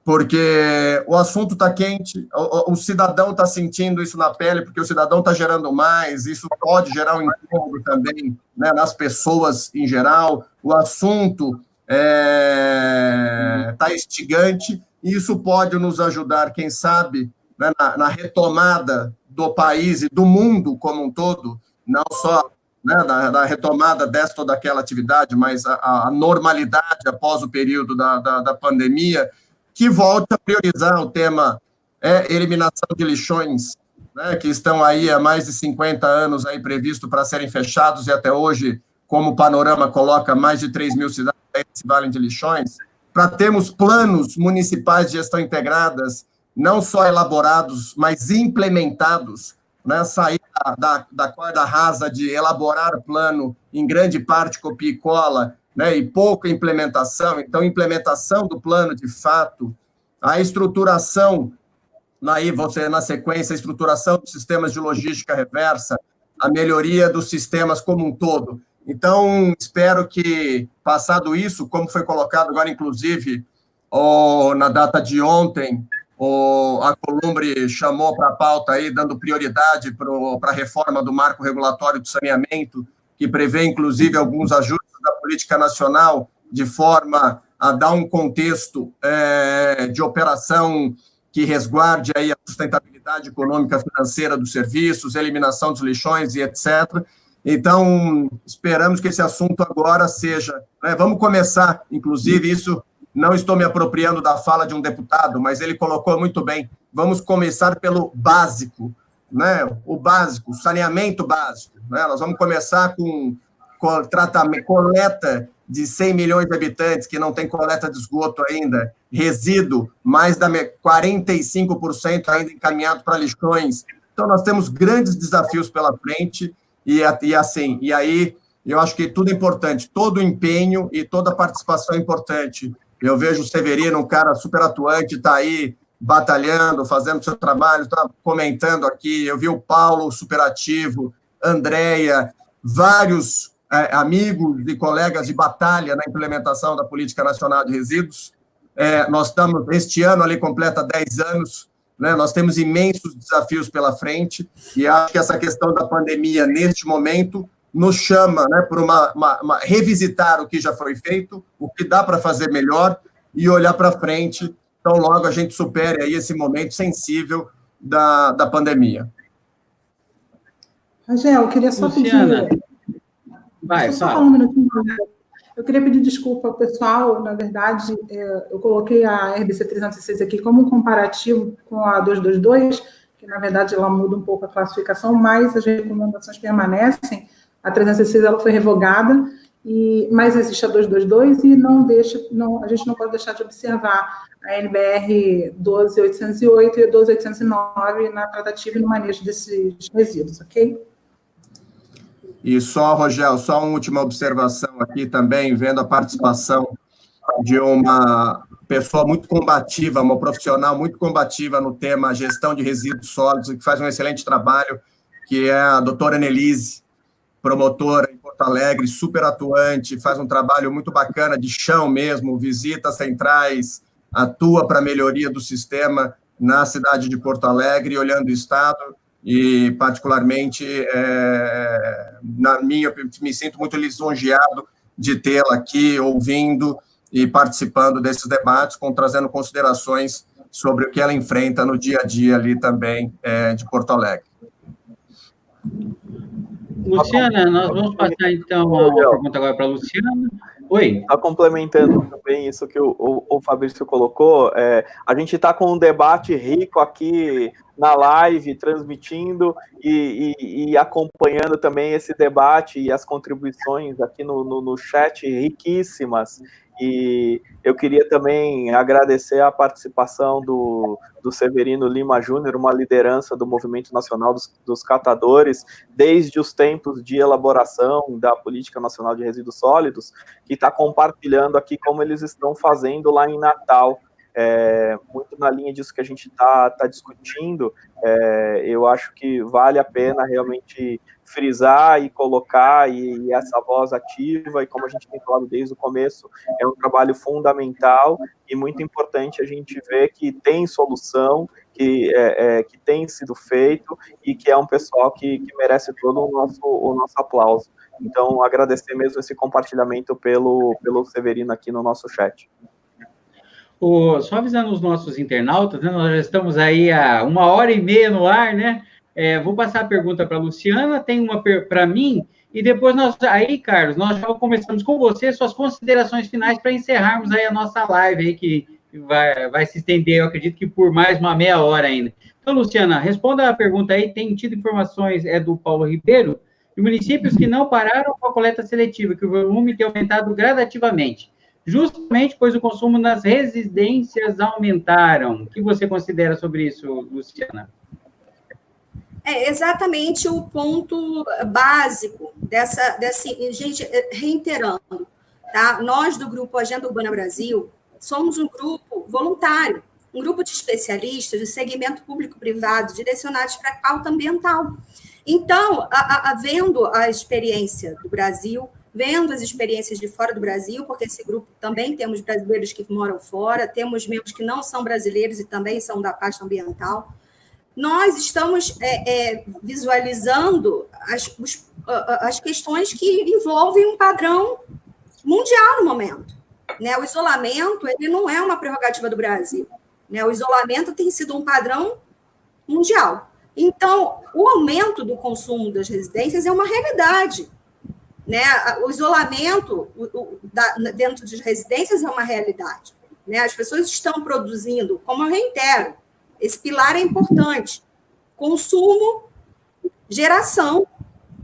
porque o assunto está quente, o cidadão está sentindo isso na pele, porque o cidadão está gerando mais, isso pode gerar um incômodo também, né, nas pessoas em geral, o assunto está instigante, e isso pode nos ajudar, quem sabe, né, na retomada do país e do mundo como um todo, não só, né, da retomada desta ou daquela atividade, mas a normalidade após o período da pandemia, que volte a priorizar o tema eliminação de lixões, né, que estão aí há mais de 50 anos aí previsto para serem fechados, e até hoje, como o panorama coloca, mais de 3.000 cidades se valem de lixões, para termos planos municipais de gestão integradas, não só elaborados, mas implementados, né, sair da corda rasa de elaborar plano, em grande parte copia e cola, né, e pouca implementação. Então, implementação do plano, de fato, a estruturação, aí você, na sequência, a estruturação dos sistemas de logística reversa, a melhoria dos sistemas como um todo. Então, espero que, passado isso, como foi colocado agora, inclusive, na data de ontem, a Columbre chamou para a pauta aí, dando prioridade para a reforma do marco regulatório do saneamento, que prevê, inclusive, alguns ajustes da política nacional, de forma a dar um contexto de operação que resguarde aí a sustentabilidade econômica financeira dos serviços, eliminação dos lixões e etc. Então, esperamos que esse assunto agora seja... né, vamos começar, inclusive, isso... Não estou me apropriando da fala de um deputado, mas ele colocou muito bem. Vamos começar pelo básico, né? O básico, o saneamento básico. Né? Nós vamos começar com tratamento, coleta de 100 milhões de habitantes que não tem coleta de esgoto ainda, resíduo, mais da 45% ainda encaminhado para lixões. Então, nós temos grandes desafios pela frente e aí eu acho que tudo é importante, todo o empenho e toda a participação é importante. Eu vejo o Severino, um cara super atuante, está aí batalhando, fazendo seu trabalho, está comentando aqui. Eu vi o Paulo, super ativo, Andréia, vários amigos e colegas de batalha na implementação da Política Nacional de Resíduos. Nós estamos, este ano, ali completa 10 anos, né? Nós temos imensos desafios pela frente, e acho que essa questão da pandemia, neste momento, nos chama, né, para revisitar o que já foi feito, o que dá para fazer melhor e olhar para frente, então logo a gente supere aí esse momento sensível da pandemia. Rangel, eu queria só Luciana, pedir... vai, só fala. falar um minutinho. Eu queria pedir desculpa ao pessoal, na verdade, eu coloquei a RBC 306 aqui como um comparativo com a 222, que na verdade ela muda um pouco a classificação, mas as recomendações permanecem. A 306 ela foi revogada, mas existe a 222 e a gente não pode deixar de observar a NBR 12808 e a 12809 na tratativa e no manejo desses resíduos, ok? E só, Rogel, só uma última observação aqui também, vendo a participação de uma pessoa muito combativa, uma profissional muito combativa no tema gestão de resíduos sólidos, que faz um excelente trabalho, que é a doutora Nelise, promotora em Porto Alegre, super atuante, faz um trabalho muito bacana de chão mesmo, visita centrais, atua para a melhoria do sistema na cidade de Porto Alegre, olhando o estado, e particularmente, me sinto muito lisonjeado de tê-la aqui, ouvindo e participando desses debates, trazendo considerações sobre o que ela enfrenta no dia a dia ali também de Porto Alegre. Luciana, nós vamos passar, então, uma pergunta agora para a Luciana. Oi. Está complementando também isso que o Fabrício colocou. A gente está com um debate rico aqui na live, transmitindo e acompanhando também esse debate e as contribuições aqui no chat riquíssimas. E eu queria também agradecer a participação do Severino Lima Júnior, uma liderança do Movimento Nacional dos Catadores, desde os tempos de elaboração da Política Nacional de Resíduos Sólidos, que está compartilhando aqui como eles estão fazendo lá em Natal. Muito na linha disso que a gente está discutindo, eu acho que vale a pena realmente frisar e colocar e essa voz ativa, e como a gente tem falado desde o começo, é um trabalho fundamental e muito importante a gente ver que tem solução, que tem sido feito e que é um pessoal que merece todo o nosso aplauso. Então, agradecer mesmo esse compartilhamento pelo Severino aqui no nosso chat. Só avisando os nossos internautas, né, nós já estamos aí há 1h30 no ar, né? Vou passar a pergunta para a Luciana, tem uma para mim, e depois Carlos, nós já começamos com você, suas considerações finais para encerrarmos aí a nossa live aí, que vai se estender, eu acredito que por mais uma meia hora ainda. Então, Luciana, responda a pergunta aí, tem tido informações, do Paulo Ribeiro, de municípios que não pararam com a coleta seletiva, que o volume tem aumentado gradativamente, justamente pois o consumo nas residências aumentaram. O que você considera sobre isso, Luciana? É exatamente o ponto básico gente, reiterando, tá? Nós do Grupo Agenda Urbana Brasil somos um grupo voluntário, um grupo de especialistas do segmento público-privado direcionados para a pauta ambiental. Então, vendo a experiência do Brasil, vendo as experiências de fora do Brasil, porque esse grupo também temos brasileiros que moram fora, temos membros que não são brasileiros e também são da pasta ambiental, nós estamos visualizando as questões que envolvem um padrão mundial no momento. Né? O isolamento ele não é uma prerrogativa do Brasil. Né? O isolamento tem sido um padrão mundial. Então, o aumento do consumo das residências é uma realidade. Né? O isolamento dentro das residências é uma realidade. Né? As pessoas estão produzindo, como eu reitero, esse pilar é importante. Consumo, geração.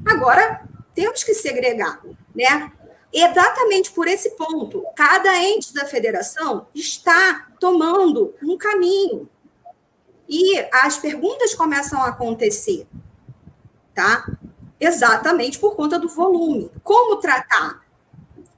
Agora, temos que segregar. Né? Exatamente por esse ponto, cada ente da federação está tomando um caminho. E as perguntas começam a acontecer. Tá? Exatamente por conta do volume. Como tratar?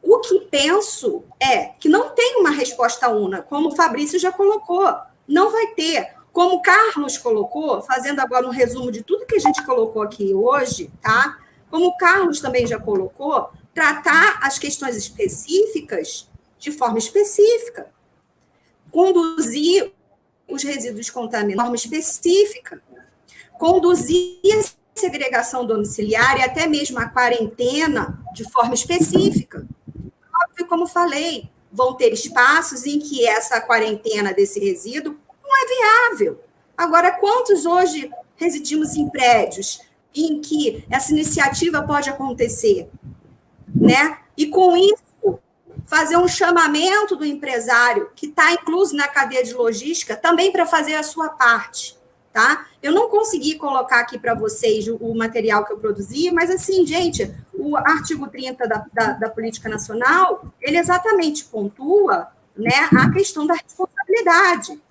O que penso é que não tem uma resposta única, como o Fabrício já colocou. Não vai ter. Como o Carlos colocou, fazendo agora um resumo de tudo que a gente colocou aqui hoje, tá? Como o Carlos também já colocou, tratar as questões específicas de forma específica. Conduzir os resíduos contaminados de forma específica. Conduzir a segregação domiciliar e até mesmo a quarentena de forma específica. Óbvio, como falei, vão ter espaços em que essa quarentena desse resíduo não é viável. Agora, quantos hoje residimos em prédios em que essa iniciativa pode acontecer? Né? E, com isso, fazer um chamamento do empresário que está incluso na cadeia de logística também para fazer a sua parte. Tá? Eu não consegui colocar aqui para vocês o material que eu produzi, mas, assim, gente, o artigo 30 da Política Nacional, ele exatamente pontua, né, a questão da responsabilidade.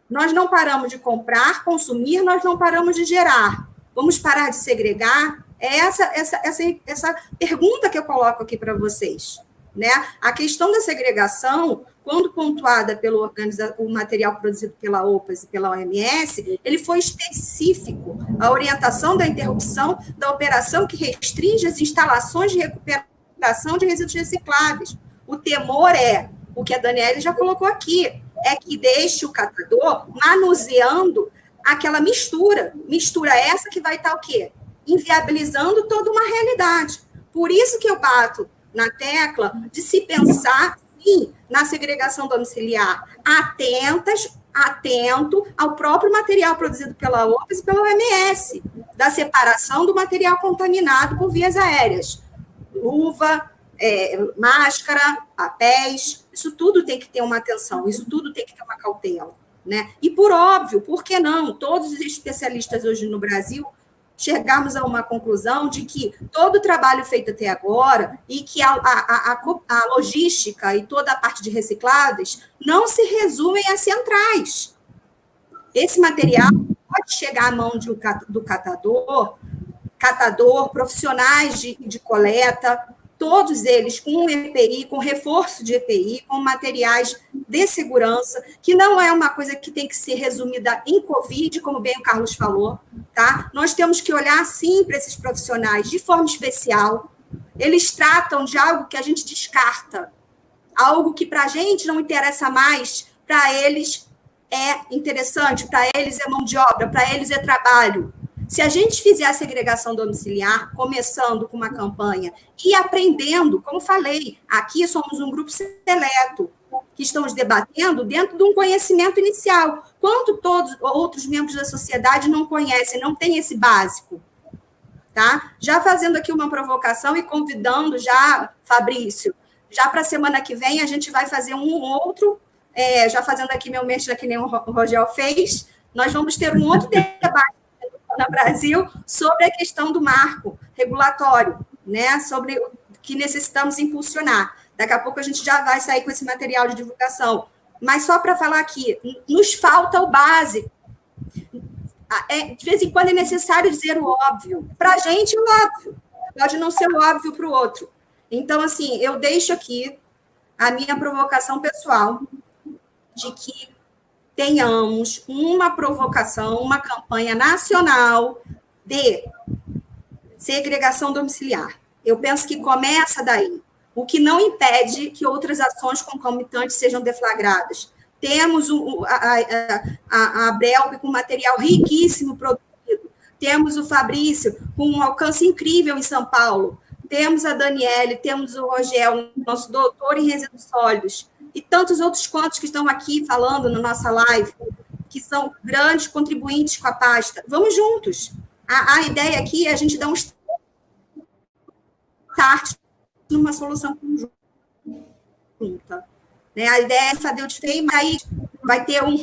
Nós não paramos de comprar, consumir, nós não paramos de gerar. Vamos parar de segregar? É essa pergunta que eu coloco aqui para vocês. Né? A questão da segregação, quando pontuada pelo o material produzido pela OPAS e pela OMS, ele foi específico. A orientação da interrupção da operação que restringe as instalações de recuperação de resíduos recicláveis. O temor é, o que a Daniela já colocou aqui, é que deixe o catador manuseando aquela mistura. Mistura essa que vai estar o quê? Inviabilizando toda uma realidade. Por isso que eu bato na tecla de se pensar, sim, na segregação domiciliar, atento ao próprio material produzido pela OPAS e pela OMS, da separação do material contaminado por vias aéreas. Luva, máscara, papéis, isso tudo tem que ter uma atenção, isso tudo tem que ter uma cautela. Né? E, por óbvio, por que não? Todos os especialistas hoje no Brasil chegarmos a uma conclusão de que todo o trabalho feito até agora e que a logística e toda a parte de recicláveis não se resumem a centrais. Esse material pode chegar à mão do catador, profissionais de coleta, todos eles com EPI, com reforço de EPI, com materiais de segurança, que não é uma coisa que tem que ser resumida em Covid, como bem o Carlos falou, tá? Nós temos que olhar, sim, para esses profissionais de forma especial. Eles tratam de algo que a gente descarta, algo que para a gente não interessa mais, para eles é interessante, para eles é mão de obra, para eles é trabalho. Se a gente fizer a segregação domiciliar, começando com uma campanha e aprendendo, como falei, aqui somos um grupo seleto, que estamos debatendo dentro de um conhecimento inicial. Quanto todos outros membros da sociedade não conhecem, não tem esse básico? Tá? Já fazendo aqui uma provocação e convidando já, Fabrício, já para a semana que vem a gente vai fazer um outro, já fazendo aqui meu merchan, que nem o Rogel fez, nós vamos ter um outro debate no Brasil sobre a questão do marco regulatório, né, sobre o que necessitamos impulsionar. Daqui a pouco a gente já vai sair com esse material de divulgação. Mas só para falar aqui, nos falta o básico. de vez em quando é necessário dizer o óbvio. Para a gente, o óbvio. Pode não ser o óbvio para o outro. Então, assim, eu deixo aqui a minha provocação pessoal de que tenhamos uma provocação, uma campanha nacional de segregação domiciliar. Eu penso que começa daí, o que não impede que outras ações concomitantes sejam deflagradas. Temos a Brelp com material riquíssimo produzido, temos o Fabrício com um alcance incrível em São Paulo, temos a Daniele, temos o Rogel, nosso doutor em resíduos sólidos, e tantos outros quantos que estão aqui falando na nossa live, que são grandes contribuintes com a pasta. Vamos juntos. A ideia aqui é a gente dar um start numa solução conjunta. Né? A ideia é fazer o desfeio, mas aí vai ter um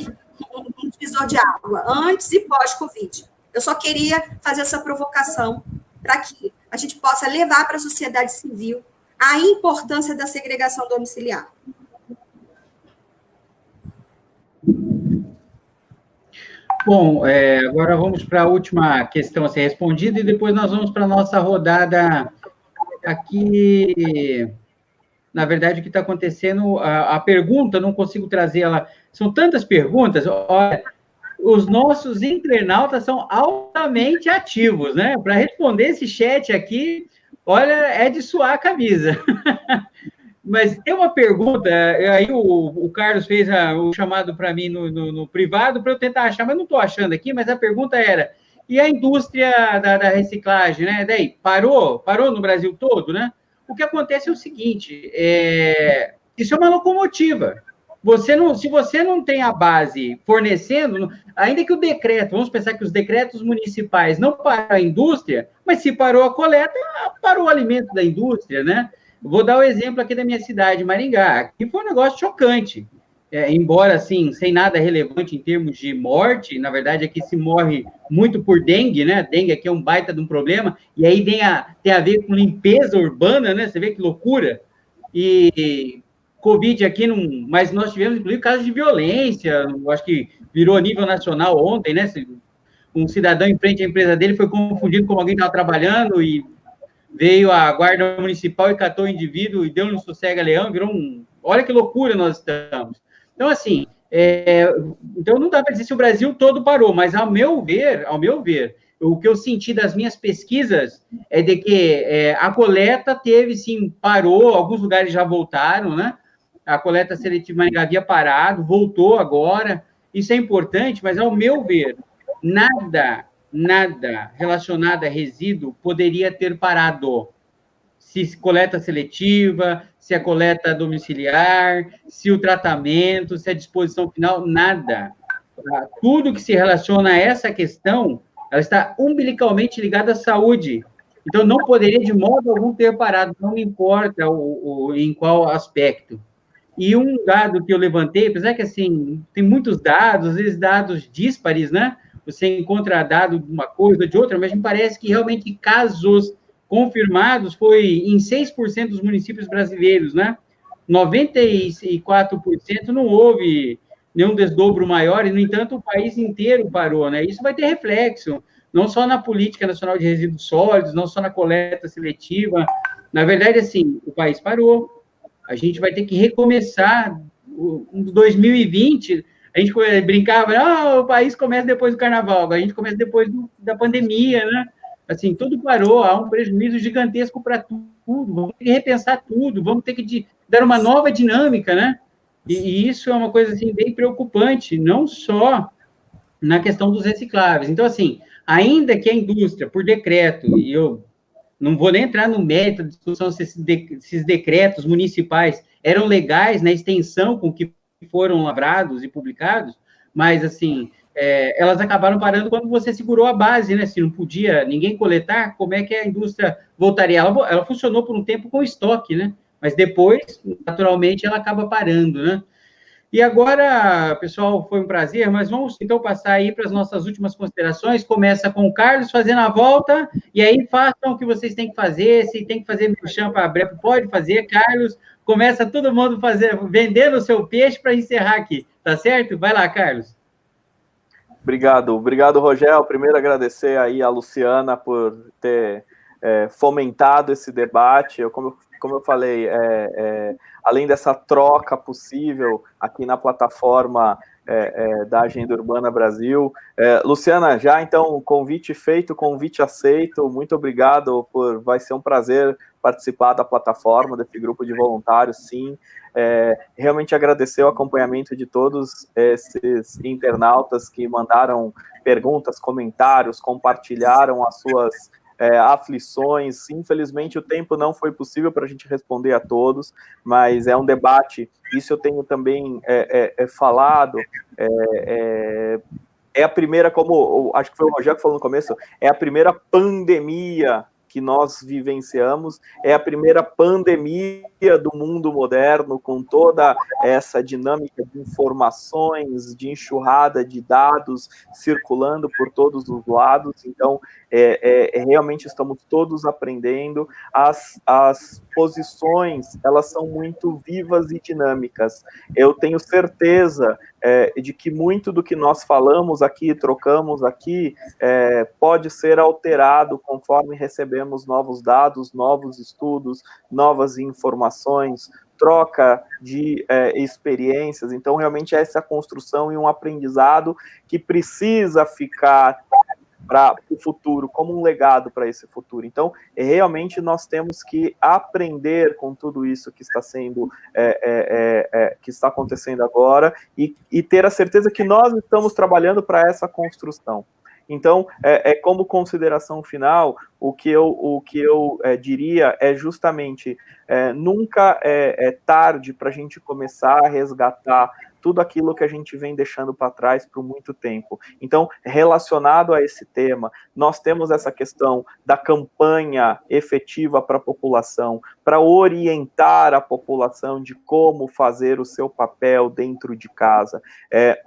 divisor de água, antes e pós-Covid. Eu só queria fazer essa provocação para que a gente possa levar para a sociedade civil a importância da segregação domiciliar. Bom, agora vamos para a última questão a ser respondida e depois nós vamos para a nossa rodada aqui. Na verdade, o que está acontecendo, a pergunta, não consigo trazer ela, são tantas perguntas, olha, os nossos internautas são altamente ativos, né? Para responder esse chat aqui, olha, é de suar a camisa. Mas tem uma pergunta, aí o Carlos fez o chamado para mim no privado para eu tentar achar, mas não estou achando aqui, mas a pergunta era, e a indústria da reciclagem, né? Daí, parou no Brasil todo, né? O que acontece é o seguinte, isso é uma locomotiva. Se você não tem a base fornecendo, ainda que o decreto, vamos pensar que os decretos municipais não param a indústria, mas se parou a coleta, parou o alimento da indústria, né? Vou dar o exemplo aqui da minha cidade, Maringá. Aqui foi um negócio chocante. Embora, assim, sem nada relevante em termos de morte, na verdade, aqui se morre muito por dengue, né? Dengue aqui é um baita de um problema, e aí tem a ver com limpeza urbana, né? Você vê que loucura. E Covid aqui, mas nós tivemos, inclusive, casos de violência, acho que virou a nível nacional ontem, né? Um cidadão em frente à empresa dele foi confundido com alguém que estava trabalhando e veio a guarda municipal e catou o indivíduo e deu um sossega-leão, virou Olha que loucura nós estamos. Então, assim, então não dá para dizer se o Brasil todo parou, mas ao meu ver, o que eu senti das minhas pesquisas é de que a coleta teve, sim, parou, alguns lugares já voltaram, né? A coleta seletiva Maringá havia parado, voltou agora, isso é importante, mas ao meu ver, nada relacionado a resíduo poderia ter parado. Se coleta seletiva, se a coleta domiciliar, se o tratamento, se a disposição final, nada. Tudo que se relaciona a essa questão, ela está umbilicalmente ligada à saúde. Então, não poderia, de modo algum, ter parado, não importa em qual aspecto. E um dado que eu levantei, apesar que, assim, tem muitos dados, às vezes dados díspares, né? Você encontra dado de uma coisa ou de outra, mas me parece que realmente casos confirmados foi em 6% dos municípios brasileiros, né? 94% não houve nenhum desdobro maior, e, no entanto, o país inteiro parou, né? Isso vai ter reflexo, não só na Política Nacional de Resíduos Sólidos, não só na coleta seletiva. Na verdade, assim, o país parou. A gente vai ter que recomeçar. Em 2020, a gente brincava, o país começa depois do carnaval, a gente começa depois da pandemia, né? Assim, tudo parou, há um prejuízo gigantesco para tudo, vamos ter que repensar tudo, vamos ter que dar uma nova dinâmica, né? E isso é uma coisa, assim, bem preocupante, não só na questão dos recicláveis. Então, assim, ainda que a indústria, por decreto, e eu não vou nem entrar no mérito da discussão se esses decretos municipais eram legais na extensão com que foram lavrados e publicados, mas, assim, elas acabaram parando quando você segurou a base, né? Se não podia ninguém coletar, como é que a indústria voltaria? Ela funcionou por um tempo com estoque, né? Mas depois, naturalmente, ela acaba parando, né? E agora, pessoal, foi um prazer, mas vamos, então, passar aí para as nossas últimas considerações. Começa com o Carlos fazendo a volta, e aí façam o que vocês têm que fazer. Se tem que fazer merchan para a Brep, pode fazer, Carlos. Começa todo mundo vendendo o seu peixe para encerrar aqui, tá certo? Vai lá, Carlos. Obrigado, Rogel. Primeiro, agradecer aí a Luciana por ter fomentado esse debate. Como eu falei, além dessa troca possível aqui na plataforma da Agenda Urbana Brasil. Luciana, já então, convite feito, convite aceito, muito obrigado, vai ser um prazer participar da plataforma, desse grupo de voluntários, sim. Realmente agradecer o acompanhamento de todos esses internautas que mandaram perguntas, comentários, compartilharam as suas aflições. Infelizmente, o tempo não foi possível para a gente responder a todos, mas é um debate, isso eu tenho também falado, é a primeira, como acho que foi o Rogério que falou no começo, é a primeira pandemia que nós vivenciamos, é a primeira pandemia do mundo moderno, com toda essa dinâmica de informações, de enxurrada de dados circulando por todos os lados. Então, realmente estamos todos aprendendo. As posições, elas são muito vivas e dinâmicas. Eu tenho certeza de que muito do que nós falamos aqui, trocamos aqui, pode ser alterado conforme recebemos novos dados, novos estudos, novas informações, troca de experiências. Então, realmente, é essa construção e um aprendizado que precisa ficar para o futuro, como um legado para esse futuro. Então, realmente, nós temos que aprender com tudo isso que está sendo, que está acontecendo agora, e ter a certeza que nós estamos trabalhando para essa construção. Então, como consideração final, o que eu diria é justamente, nunca é tarde para a gente começar a resgatar tudo aquilo que a gente vem deixando para trás por muito tempo. Então, relacionado a esse tema, nós temos essa questão da campanha efetiva para a população, para orientar a população de como fazer o seu papel dentro de casa.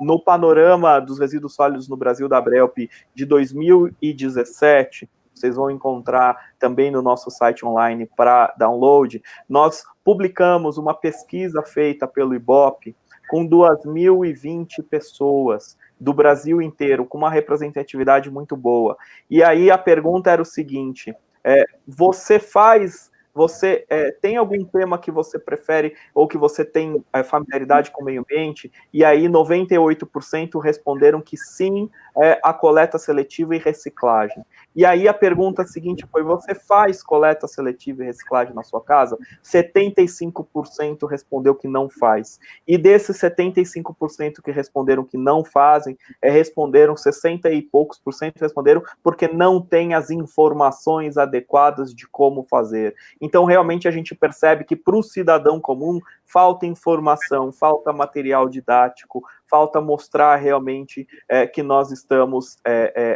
No panorama dos resíduos sólidos no Brasil da Abrelp de 2017, vocês vão encontrar também no nosso site online para download, nós publicamos uma pesquisa feita pelo IBOP com 2.020 pessoas do Brasil inteiro, com uma representatividade muito boa. E aí a pergunta era o seguinte, você tem algum tema que você prefere ou que você tem familiaridade com o meio ambiente? E aí 98% responderam que sim, a coleta seletiva e reciclagem. E aí a pergunta seguinte foi, você faz coleta seletiva e reciclagem na sua casa? 75% respondeu que não faz. E desses 75% que responderam que não fazem, responderam 60 e poucos por cento responderam porque não tem as informações adequadas de como fazer. Então, realmente, a gente percebe que para o cidadão comum falta informação, falta material didático, falta mostrar realmente que nós estamos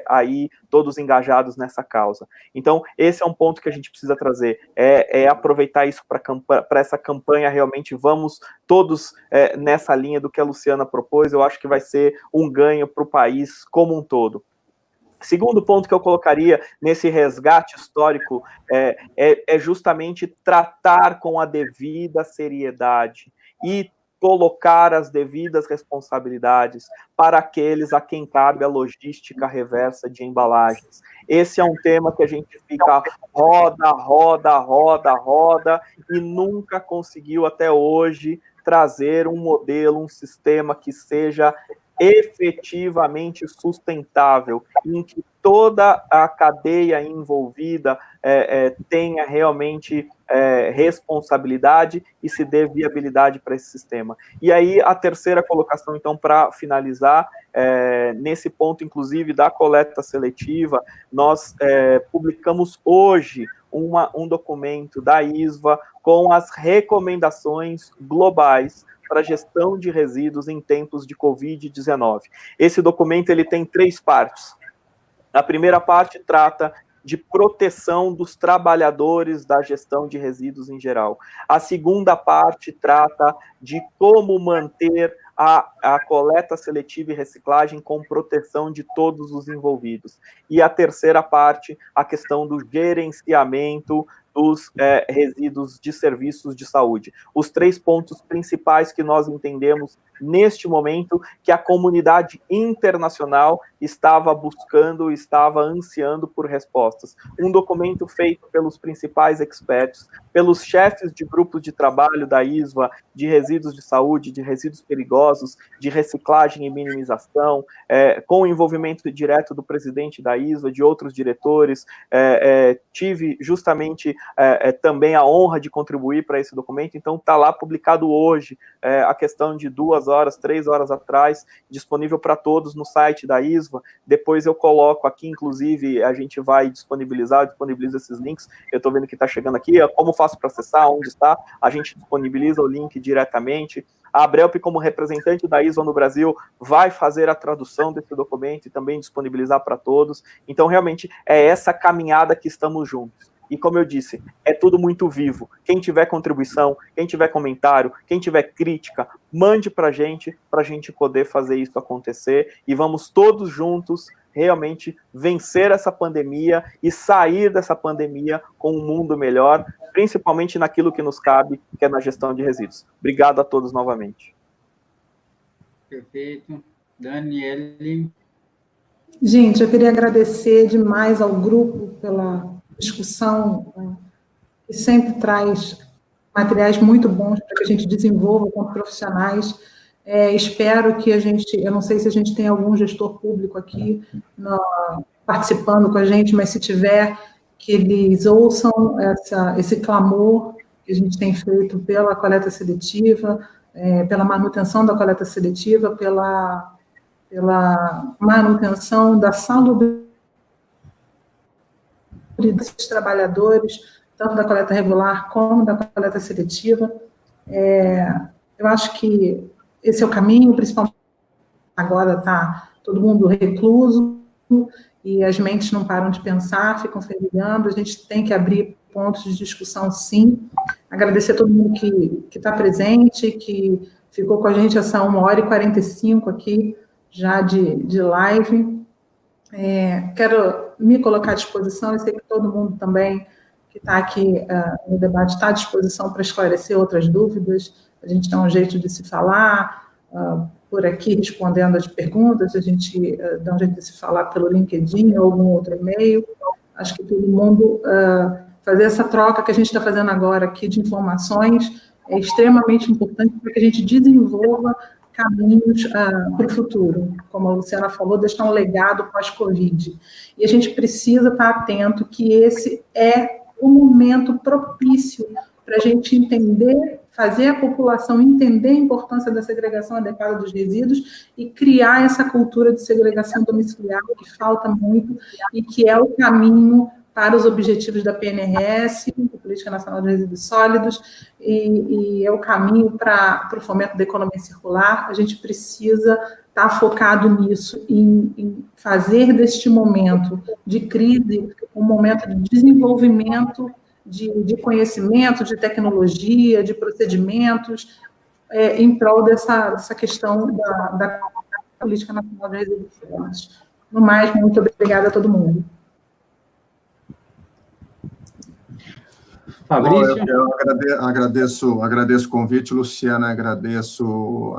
aí todos engajados nessa causa. Então, esse é um ponto que a gente precisa trazer, aproveitar isso para essa campanha, realmente vamos todos nessa linha do que a Luciana propôs. Eu acho que vai ser um ganho para o país como um todo. Segundo ponto que eu colocaria nesse resgate histórico é justamente tratar com a devida seriedade e colocar as devidas responsabilidades para aqueles a quem cabe a logística reversa de embalagens. Esse é um tema que a gente fica roda e nunca conseguiu até hoje trazer um modelo, um sistema que seja efetivamente sustentável, em que toda a cadeia envolvida tenha realmente responsabilidade e se dê viabilidade para esse sistema. E aí, a terceira colocação, então, para finalizar, nesse ponto, inclusive, da coleta seletiva, nós publicamos hoje um documento da ISVA com as recomendações globais para a gestão de resíduos em tempos de Covid-19. Esse documento ele tem 3 partes. A primeira parte trata de proteção dos trabalhadores da gestão de resíduos em geral. A segunda parte trata de como manter a coleta seletiva e reciclagem com proteção de todos os envolvidos. E a terceira parte, a questão do gerenciamento dos resíduos de serviços de saúde. Os 3 pontos principais que nós entendemos neste momento que a comunidade internacional estava buscando, estava ansiando por respostas. Um documento feito pelos principais experts, pelos chefes de grupos de trabalho da ISVA, de resíduos de saúde, de resíduos perigosos, de reciclagem e minimização, com o envolvimento direto do presidente da ISVA, de outros diretores. Tive justamente também a honra de contribuir para esse documento, então está lá publicado hoje, a questão de 2 horas, 3 horas atrás, disponível para todos no site da ISVA. Depois eu coloco aqui, inclusive, a gente vai disponibiliza esses links. Eu estou vendo que está chegando aqui, como faço para acessar, onde está, a gente disponibiliza o link diretamente. A Abrelp, como representante da ISVA no Brasil, vai fazer a tradução desse documento e também disponibilizar para todos. Então, realmente, é essa caminhada que estamos juntos. E como eu disse, é tudo muito vivo. Quem tiver contribuição, quem tiver comentário, quem tiver crítica, mande para a gente poder fazer isso acontecer. E vamos todos juntos realmente vencer essa pandemia e sair dessa pandemia com um mundo melhor, principalmente naquilo que nos cabe, que é na gestão de resíduos. Obrigado a todos novamente. Perfeito. Daniele. Gente, eu queria agradecer demais ao grupo pela discussão, que sempre traz materiais muito bons para que a gente desenvolva como profissionais. Espero que eu não sei se a gente tem algum gestor público aqui participando com a gente, mas se tiver, que eles ouçam esse clamor que a gente tem feito pela coleta seletiva, pela manutenção da coleta seletiva, pela manutenção da salubridade dos trabalhadores, tanto da coleta regular como da coleta seletiva. Eu acho que esse é o caminho, principalmente agora está todo mundo recluso e as mentes não param de pensar, ficam fervilhando. A gente tem que abrir pontos de discussão, sim. Agradecer a todo mundo que está presente, que ficou com a gente essa 1h45 aqui já de live. Quero me colocar à disposição, eu sei que todo mundo também que está aqui no debate está à disposição para esclarecer outras dúvidas. A gente dá um jeito de se falar por aqui, respondendo as perguntas, a gente dá um jeito de se falar pelo LinkedIn ou algum outro e-mail. Acho que todo mundo fazer essa troca que a gente está fazendo agora aqui de informações é extremamente importante para que a gente desenvolva caminhos para o futuro, como a Luciana falou, deixar um legado pós-Covid. E a gente precisa estar atento que esse é o momento propício para a gente entender, fazer a população entender a importância da segregação adequada dos resíduos e criar essa cultura de segregação domiciliar que falta muito e que é o caminho para os objetivos da PNRS, da Política Nacional de Resíduos Sólidos, e é o caminho para o fomento da economia circular. A gente precisa estar focado nisso, em fazer deste momento de crise um momento de desenvolvimento de conhecimento, de tecnologia, de procedimentos, em prol dessa questão da Política Nacional de Resíduos Sólidos. No mais, muito obrigada a todo mundo. Fabrício? Eu agradeço o convite, Luciana, agradeço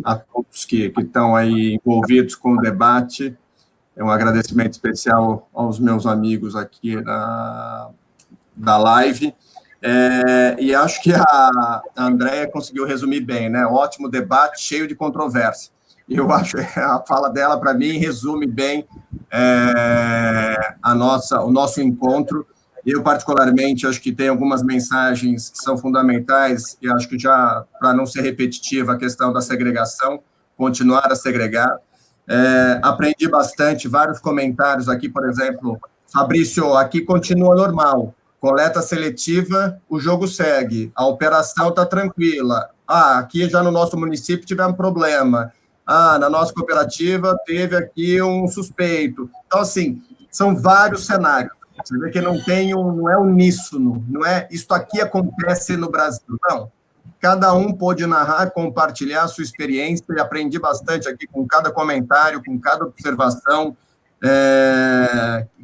a todos que estão aí envolvidos com o debate. É um agradecimento especial aos meus amigos aqui da live. E acho que a Andréia conseguiu resumir bem, né? Ótimo debate, cheio de controvérsia. Eu acho que a fala dela, para mim, resume bem o nosso encontro. Eu, particularmente, acho que tem algumas mensagens que são fundamentais, e acho que já, para não ser repetitiva, a questão da segregação, continuar a segregar. Aprendi bastante, vários comentários aqui, por exemplo, Fabrício, aqui continua normal, coleta seletiva, o jogo segue, a operação está tranquila, aqui já no nosso município tivemos problema, na nossa cooperativa teve aqui um suspeito. Então, assim, são vários cenários. Você vê que não é uníssono, não é isto aqui acontece no Brasil, não. Cada um pôde narrar, compartilhar a sua experiência, e aprendi bastante aqui com cada comentário, com cada observação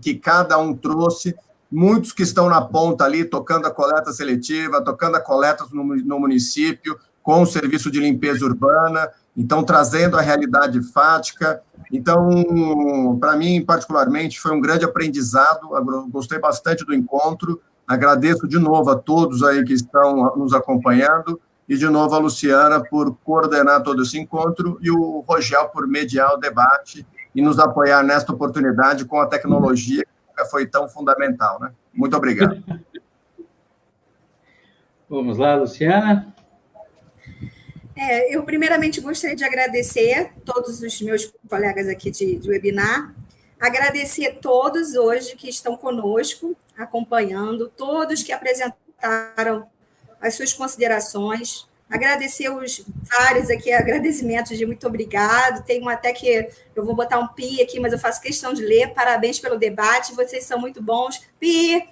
que cada um trouxe, muitos que estão na ponta ali, tocando a coleta seletiva, tocando a coleta no município, com o serviço de limpeza urbana, então trazendo a realidade fática. Então, para mim, particularmente, foi um grande aprendizado, gostei bastante do encontro, agradeço de novo a todos aí que estão nos acompanhando, e de novo a Luciana por coordenar todo esse encontro, e o Rogel por mediar o debate e nos apoiar nesta oportunidade com a tecnologia, que foi tão fundamental, né? Muito obrigado. Vamos lá, Luciana. Eu, primeiramente, gostaria de agradecer todos os meus colegas aqui de webinar, agradecer a todos hoje que estão conosco, acompanhando, todos que apresentaram as suas considerações, agradecer os vários aqui agradecimentos de muito obrigado, tem um até que eu vou botar um pi aqui, mas eu faço questão de ler, parabéns pelo debate, vocês são muito bons, pi!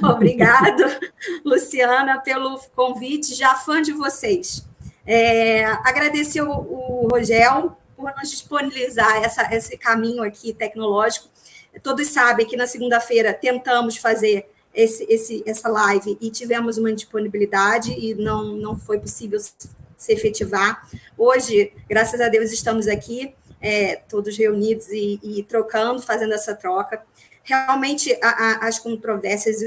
Obrigado, Luciana, pelo convite, já fã de vocês. Agradecer o Rogel por nos disponibilizar esse caminho aqui tecnológico. Todos sabem que na segunda-feira tentamos fazer essa live e tivemos uma disponibilidade e não foi possível se efetivar. Hoje, graças a Deus, estamos aqui, todos reunidos e trocando, fazendo essa troca. Realmente, as controvérsias,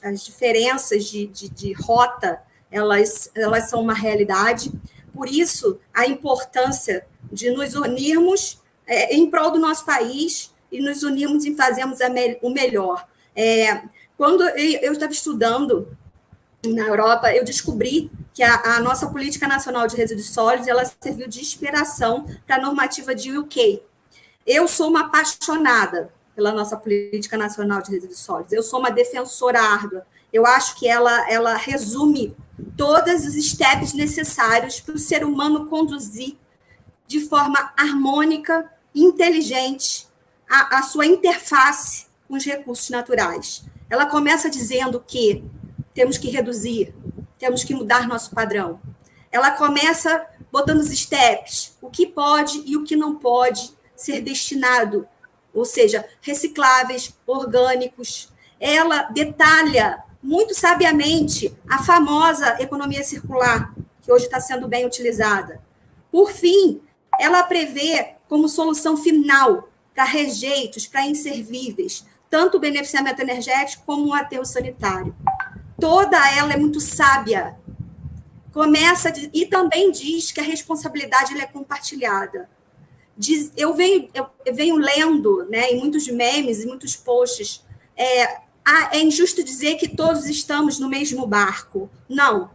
as diferenças de rota, elas são uma realidade. Por isso, a importância de nos unirmos em prol do nosso país e nos unirmos e fazermos o melhor. Quando eu estava estudando na Europa, eu descobri que a nossa Política Nacional de Resíduos Sólidos ela serviu de inspiração para a normativa de UK. Eu sou uma apaixonada pela nossa Política Nacional de Resíduos Sólidos. Eu sou uma defensora árdua. Eu acho que ela resume todos os steps necessários para o ser humano conduzir de forma harmônica, inteligente, a sua interface com os recursos naturais. Ela começa dizendo que temos que reduzir, temos que mudar nosso padrão. Ela começa botando os steps, o que pode e o que não pode ser destinado, ou seja, recicláveis, orgânicos. Ela detalha muito sabiamente a famosa economia circular, que hoje está sendo bem utilizada. Por fim, ela prevê como solução final para rejeitos, para inservíveis, tanto o beneficiamento energético como o aterro sanitário. Toda ela é muito sábia. E também diz que a responsabilidade é compartilhada. Eu venho lendo, né, em muitos memes, em muitos posts, é injusto dizer que todos estamos no mesmo barco. Não.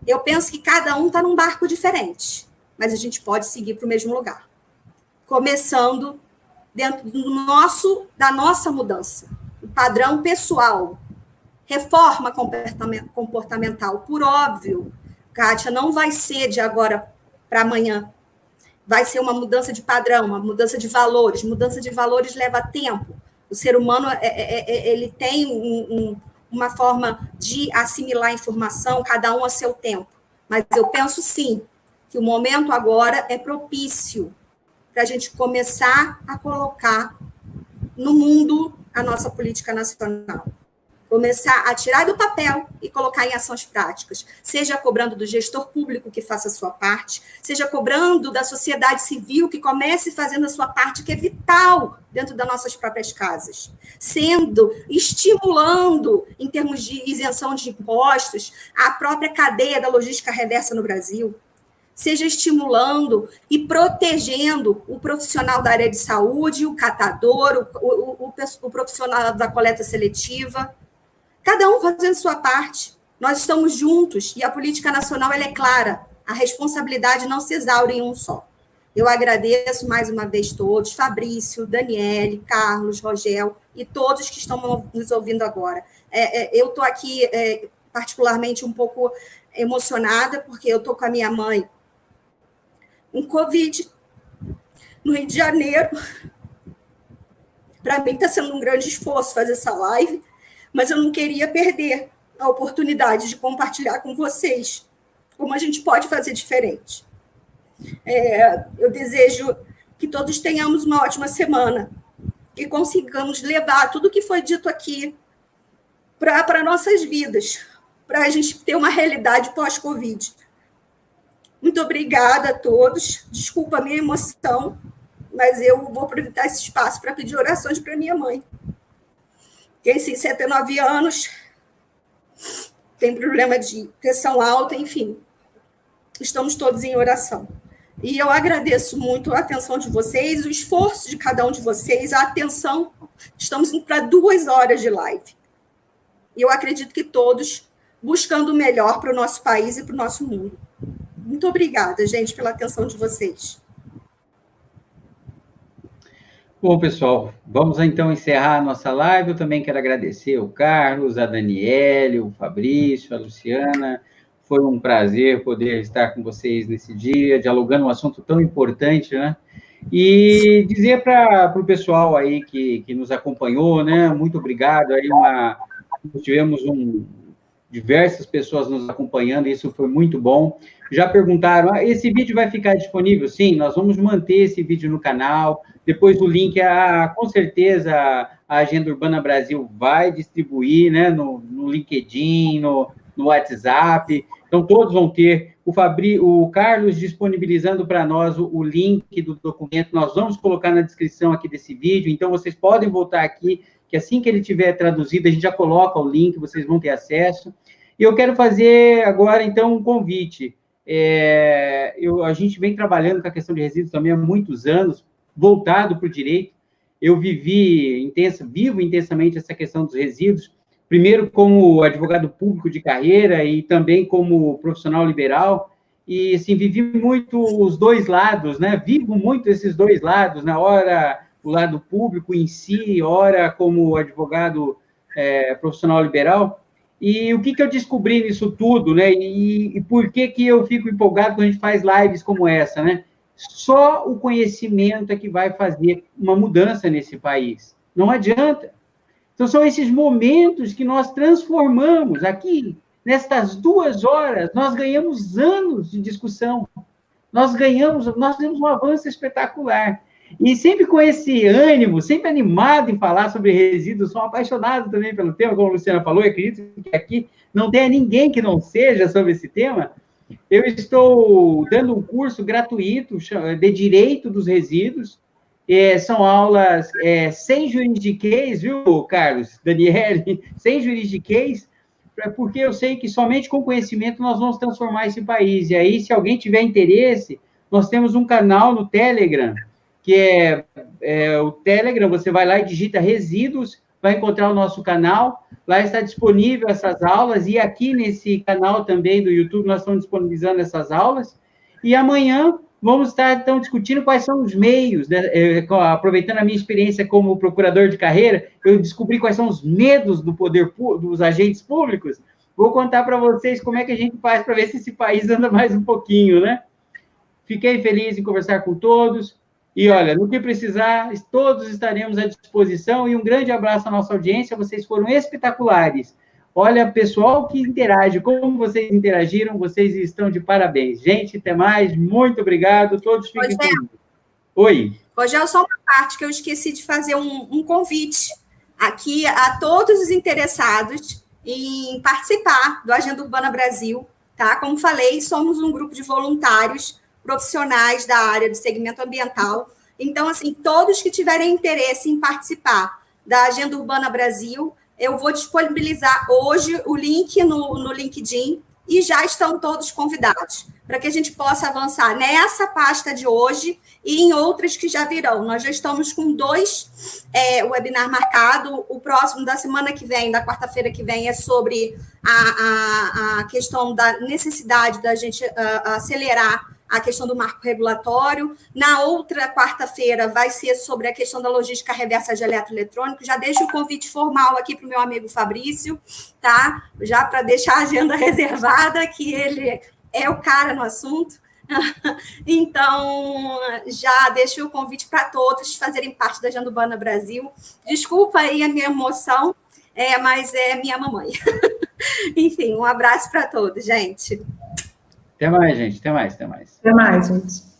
Eu penso que cada um está num barco diferente, mas a gente pode seguir para o mesmo lugar. Começando dentro da nossa mudança. O padrão pessoal. Reforma comportamental. Por óbvio, Kátia, não vai ser de agora para amanhã. Vai ser uma mudança de padrão, uma mudança de valores. Mudança de valores leva tempo. O ser humano ele tem uma forma de assimilar informação, cada um a seu tempo. Mas eu penso, sim, que o momento agora é propício para a gente começar a colocar no mundo a nossa política nacional. Começar a tirar do papel e colocar em ações práticas, seja cobrando do gestor público que faça a sua parte, seja cobrando da sociedade civil que comece fazendo a sua parte, que é vital dentro das nossas próprias casas, estimulando, em termos de isenção de impostos, a própria cadeia da logística reversa no Brasil, seja estimulando e protegendo o profissional da área de saúde, o catador, o profissional da coleta seletiva, cada um fazendo sua parte. Nós estamos juntos e a política nacional ela é clara. A responsabilidade não se exaure em um só. Eu agradeço mais uma vez todos, Fabrício, Daniele, Carlos, Rogel e todos que estão nos ouvindo agora. Eu estou aqui particularmente um pouco emocionada, porque eu estou com a minha mãe com Covid no Rio de Janeiro. Para mim está sendo um grande esforço fazer essa live, mas eu não queria perder a oportunidade de compartilhar com vocês como a gente pode fazer diferente. Eu desejo que todos tenhamos uma ótima semana, que consigamos levar tudo que foi dito aqui para nossas vidas, para a gente ter uma realidade pós-Covid. Muito obrigada a todos. Desculpa a minha emoção, mas eu vou aproveitar esse espaço para pedir orações para minha mãe. Tem 69 anos, tem problema de pressão alta, enfim. Estamos todos em oração. E eu agradeço muito a atenção de vocês, o esforço de cada um de vocês, a atenção. Estamos indo para 2 horas de live. E eu acredito que todos buscando o melhor para o nosso país e para o nosso mundo. Muito obrigada, gente, pela atenção de vocês. Bom, pessoal, vamos então encerrar a nossa live. Eu também quero agradecer o Carlos, a Daniele, o Fabrício, a Luciana. Foi um prazer poder estar com vocês nesse dia, dialogando um assunto tão importante, né? E dizer para o pessoal aí que nos acompanhou, né? Muito obrigado. Aí tivemos diversas pessoas nos acompanhando, isso foi muito bom. Já perguntaram, esse vídeo vai ficar disponível? Sim, nós vamos manter esse vídeo no canal. Depois o link, com certeza, a Agenda Urbana Brasil vai distribuir, né, no LinkedIn, no WhatsApp. Então, todos vão ter. O Carlos disponibilizando para nós o link do documento, nós vamos colocar na descrição aqui desse vídeo. Então, vocês podem voltar aqui, que assim que ele tiver traduzido, a gente já coloca o link, vocês vão ter acesso. E eu quero fazer agora, então, um convite. A gente vem trabalhando com a questão de resíduos também há muitos anos, voltado para o direito. Eu vivo intensamente essa questão dos resíduos, primeiro como advogado público de carreira e também como profissional liberal, e, assim, vivi muito os dois lados, né? Vivo muito esses dois lados, na hora o lado público em si, ora como advogado profissional liberal. E o que eu descobri nisso tudo, né? E por que eu fico empolgado quando a gente faz lives como essa, né? Só o conhecimento é que vai fazer uma mudança nesse país. Não adianta. Então, são esses momentos que nós transformamos aqui, nestas 2 horas, nós ganhamos anos de discussão. Nós temos um avanço espetacular. E sempre com esse ânimo, sempre animado em falar sobre resíduos, sou apaixonado também pelo tema, como a Luciana falou, eu acredito que aqui não tenha ninguém que não seja sobre esse tema. Eu estou dando um curso gratuito de Direito dos Resíduos, são aulas sem juridiquês, viu, Carlos, Daniele? Sem juridiquês, porque eu sei que somente com conhecimento nós vamos transformar esse país. E aí, se alguém tiver interesse, nós temos um canal no Telegram, que é o Telegram, você vai lá e digita resíduos, vai encontrar o nosso canal, lá está disponível essas aulas, e aqui nesse canal também do YouTube nós estamos disponibilizando essas aulas, e amanhã vamos estar, então, discutindo quais são os meios, né? Aproveitando a minha experiência como procurador de carreira, eu descobri quais são os medos do poder dos agentes públicos, vou contar para vocês como é que a gente faz para ver se esse país anda mais um pouquinho, né? Fiquei feliz em conversar com todos, e, olha, no que precisar, todos estaremos à disposição, e um grande abraço à nossa audiência, vocês foram espetaculares. Olha, pessoal que interage, como vocês interagiram, vocês estão de parabéns. Gente, até mais, muito obrigado, todos fiquem com Deus. Oi. Rogério, só uma parte que eu esqueci de fazer um convite aqui a todos os interessados em participar do Agenda Urbana Brasil, tá? Como falei, somos um grupo de voluntários profissionais da área do segmento ambiental. Então, assim, todos que tiverem interesse em participar da Agenda Urbana Brasil, eu vou disponibilizar hoje o link no LinkedIn e já estão todos convidados, para que a gente possa avançar nessa pasta de hoje e em outras que já virão. Nós já estamos com 2 webinar marcado, o próximo da semana que vem, da quarta-feira que vem, é sobre a questão da necessidade da gente acelerar a questão do marco regulatório. Na outra quarta-feira vai ser sobre a questão da logística reversa de eletroeletrônico. Já deixo o convite formal aqui para o meu amigo Fabrício, tá? Já para deixar a agenda reservada, que ele é o cara no assunto. Então, já deixo o convite para todos fazerem parte da Agenda Urbana Brasil. Desculpa aí a minha emoção, mas é minha mamãe. Enfim, um abraço para todos, gente. Até mais, gente. Até mais. Até mais, gente.